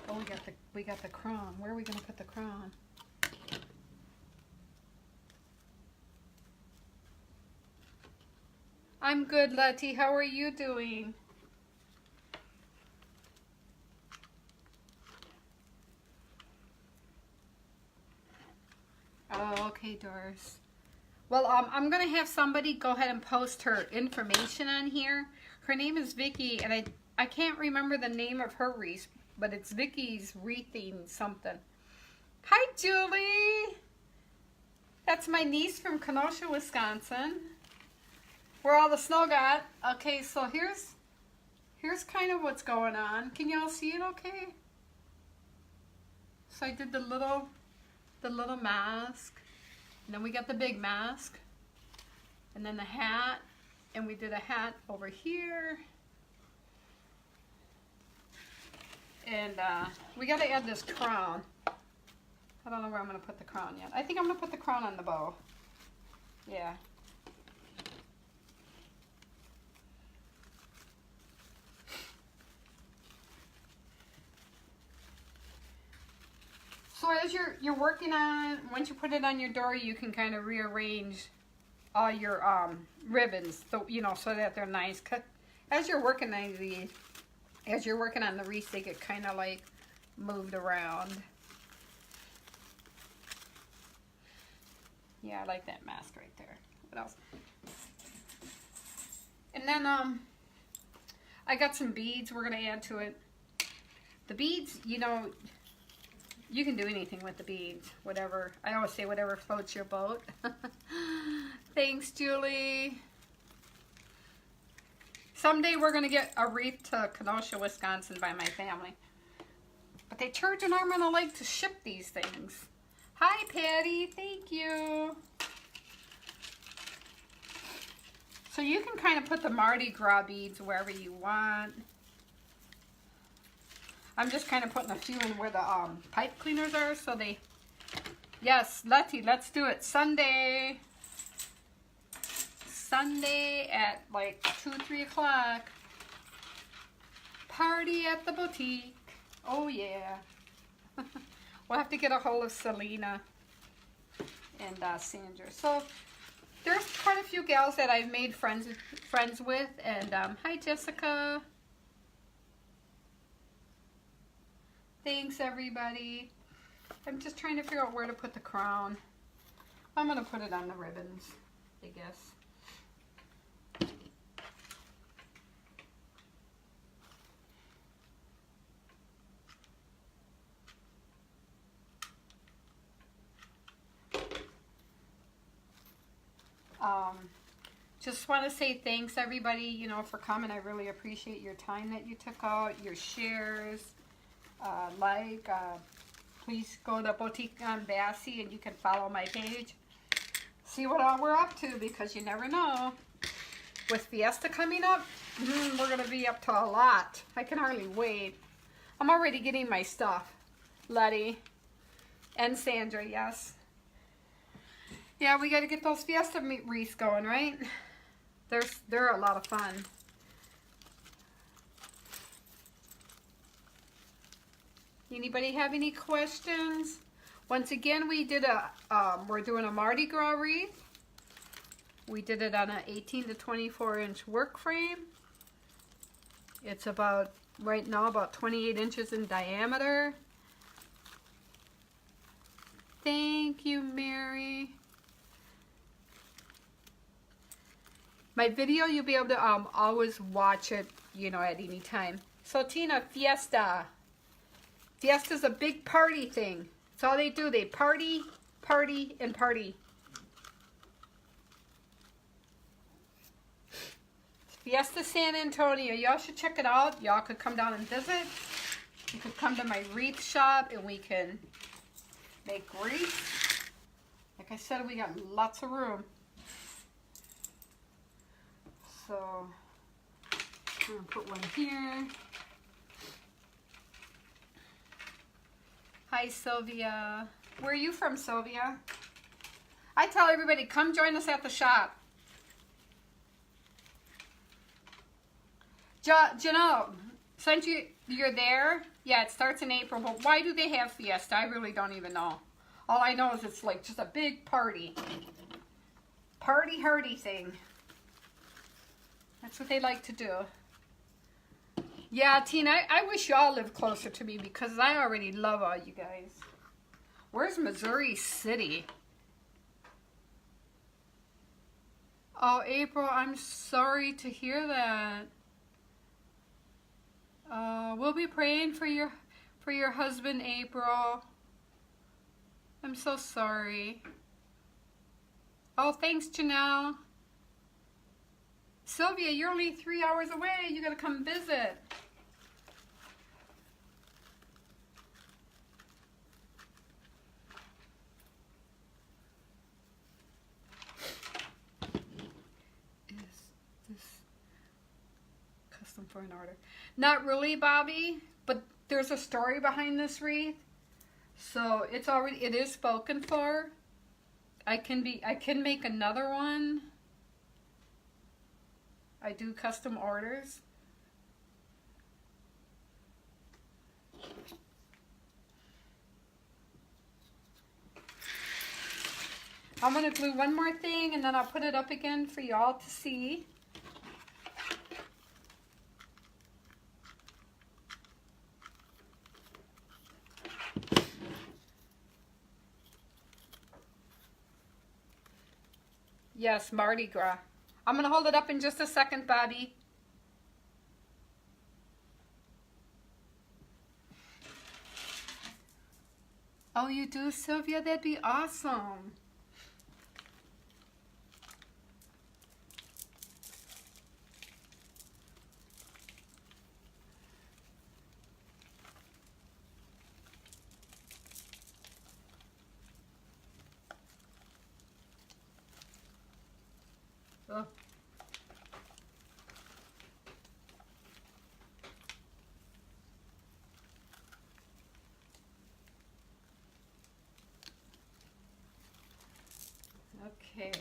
Oh, we got the crown. Where are we gonna put the crown? I'm good, Letty. How are you doing? Oh, okay, Doris. Well, I'm gonna have somebody go ahead and post her information on here. Her name is Vicky, and I can't remember the name of her wreath, but it's Vicky's wreathing something. Hi, Julie. That's my niece from Kenosha, Wisconsin, where all the snow got. Okay, so here's kind of what's going on. Can y'all see it okay? So I did the little mask, and then we got the big mask, and then the hat, and we did a hat over here. And we got to add this crown. I don't know where I'm going to put the crown yet. I think I'm going to put the crown on the bow. Yeah. So as you're working on, once you put it on your door, you can kind of rearrange all your ribbons, so, you know, so that they're nice. As you're working on the wreath, they get kind of like moved around. Yeah, I like that mask right there. What else? And then I got some beads we're gonna add to it. The beads, you know, you can do anything with the beads. Whatever. I always say whatever floats your boat. Thanks, Julie. Someday we're going to get a wreath to Kenosha, Wisconsin by my family. But they charge an arm and a leg to ship these things. Hi, Patty. Thank you. So you can kind of put the Mardi Gras beads wherever you want. I'm just kind of putting a few in where the pipe cleaners are, so they... Yes, Letty, let's do it. Sunday at like 2, 3 o'clock. Party at the boutique. Oh yeah. We'll have to get a hold of Selena and Sandra. So there's quite a few gals that I've made friends with. And hi, Jessica. Thanks, everybody. I'm just trying to figure out where to put the crown. I'm going to put it on the ribbons, I guess. Just want to say thanks, everybody, you know, for coming. I really appreciate your time that you took out, your shares. Please go to Boutique on Bassie and you can follow my page. See what all we're up to, because you never know. With Fiesta coming up, we're going to be up to a lot. I can hardly wait. I'm already getting my stuff. Letty and Sandra, yes. Yeah, we got to get those Fiesta wreaths going, right? They're a lot of fun. Anybody have any questions? Once again, we did we're doing a Mardi Gras wreath. We did it on an 18 to 24 inch work frame. It's about, right now, about 28 inches in diameter. Thank you, Mary. My video, you'll be able to always watch it, you know, at any time. So Tina, Fiesta. Fiesta's a big party thing. That's all they do. They party, party, and party. Fiesta San Antonio. Y'all should check it out. Y'all could come down and visit. You could come to my wreath shop and we can make wreaths. Like I said, we got lots of room. So I'm going to put one here. Hi, Sylvia. Where are you from, Sylvia? I tell everybody, come join us at the shop. Janelle, since you're there, yeah, it starts in April, but why do they have Fiesta? I really don't even know. All I know is it's like just a big party. Party hardy thing. That's what they like to do. Yeah, Tina, I wish y'all lived closer to me because I already love all you guys. Where's Missouri City? Oh, April, I'm sorry to hear that. We'll be praying for your for your husband, April. I'm so sorry. Oh, thanks, Janelle. Sylvia, you're only 3 hours away. You gotta come visit. Is this custom for an order? Not really, Bobby, but there's a story behind this wreath. So it is spoken for. I can make another one. I do custom orders. I'm gonna glue one more thing and then I'll put it up again for y'all to see. Yes, Mardi Gras. I'm going to hold it up in just a second, Bobby. Oh, you do, Sylvia? That'd be awesome. Oh. Okay.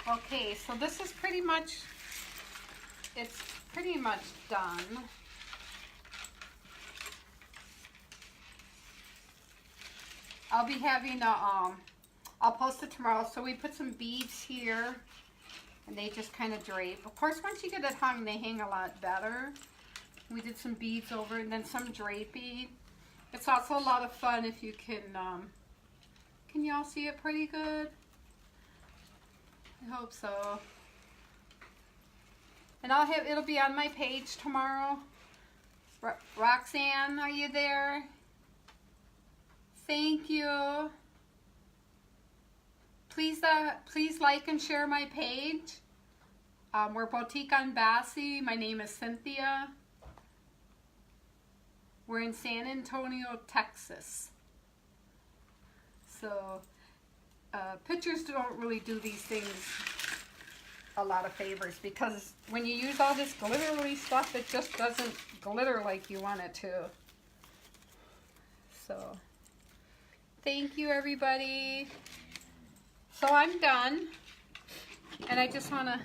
Okay, so this is pretty much, it's pretty much done. I'll be having a, I'll post it tomorrow. So we put some beads here and they just kind of drape. Of course, once you get it hung, they hang a lot better. We did some beads over and then some draping. It's also a lot of fun if you can y'all see it pretty good? I hope so. And it'll be on my page tomorrow. Roxanne, are you there? Thank you. Please like and share my page. We're Boutique on Bassy. My name is Cynthia. We're in San Antonio, Texas. So pictures don't really do these things a lot of favors because when you use all this glittery stuff, it just doesn't glitter like you want it to. So thank you, everybody. So I'm done, and I just want to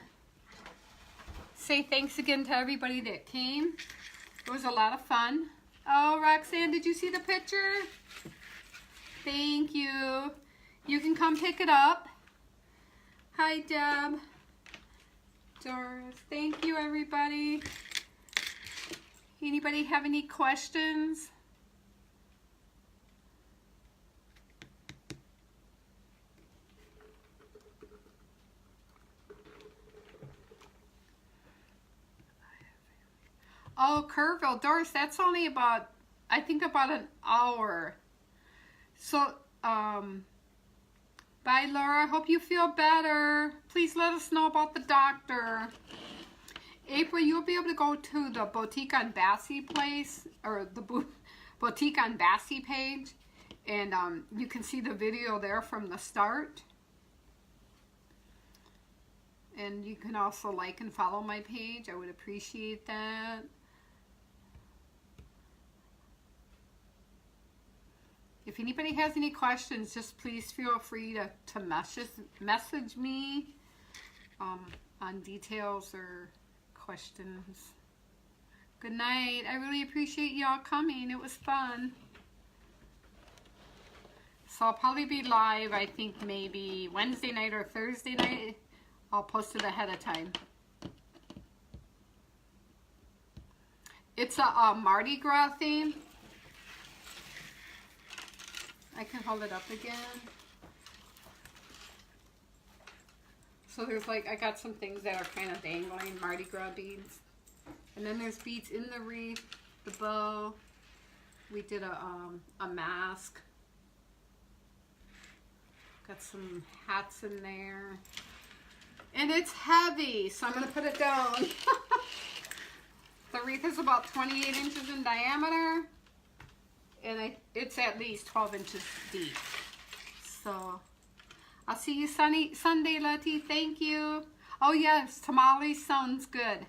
say thanks again to everybody that came. It was a lot of fun. Oh, Roxanne, did you see the picture? Thank you. You can come pick it up. Hi, Deb. Doris. Thank you, everybody. Anybody have any questions? Oh, Kerrville, Doris, that's only about, I think about an hour. So, bye, Laura. Hope you feel better. Please let us know about the doctor. April, you'll be able to go to the Boutique on Bassy place, or the Boutique on Bassy page, and you can see the video there from the start. And you can also like and follow my page. I would appreciate that. If anybody has any questions, just please feel free to message me on details or questions. Good night. I really appreciate y'all coming. It was fun. So I'll probably be live, I think maybe Wednesday night or Thursday night. I'll post it ahead of time. It's a Mardi Gras theme. I can hold it up again. So there's like, I got some things that are kind of dangling, Mardi Gras beads. And then there's beads in the wreath, the bow. We did a mask. Got some hats in there. And it's heavy, so I'm going to put it down. The wreath is about 28 inches in diameter. And it's at least 12 inches deep. So, I'll see you Sunday, Letty. Thank you. Oh, yes, tamales sounds good.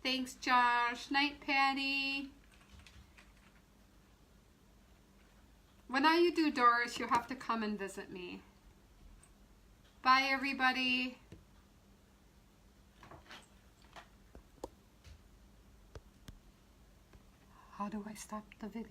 Thanks, Josh. Night, Patty. When you do Doris, you have to come and visit me. Bye, everybody. How do I stop the video?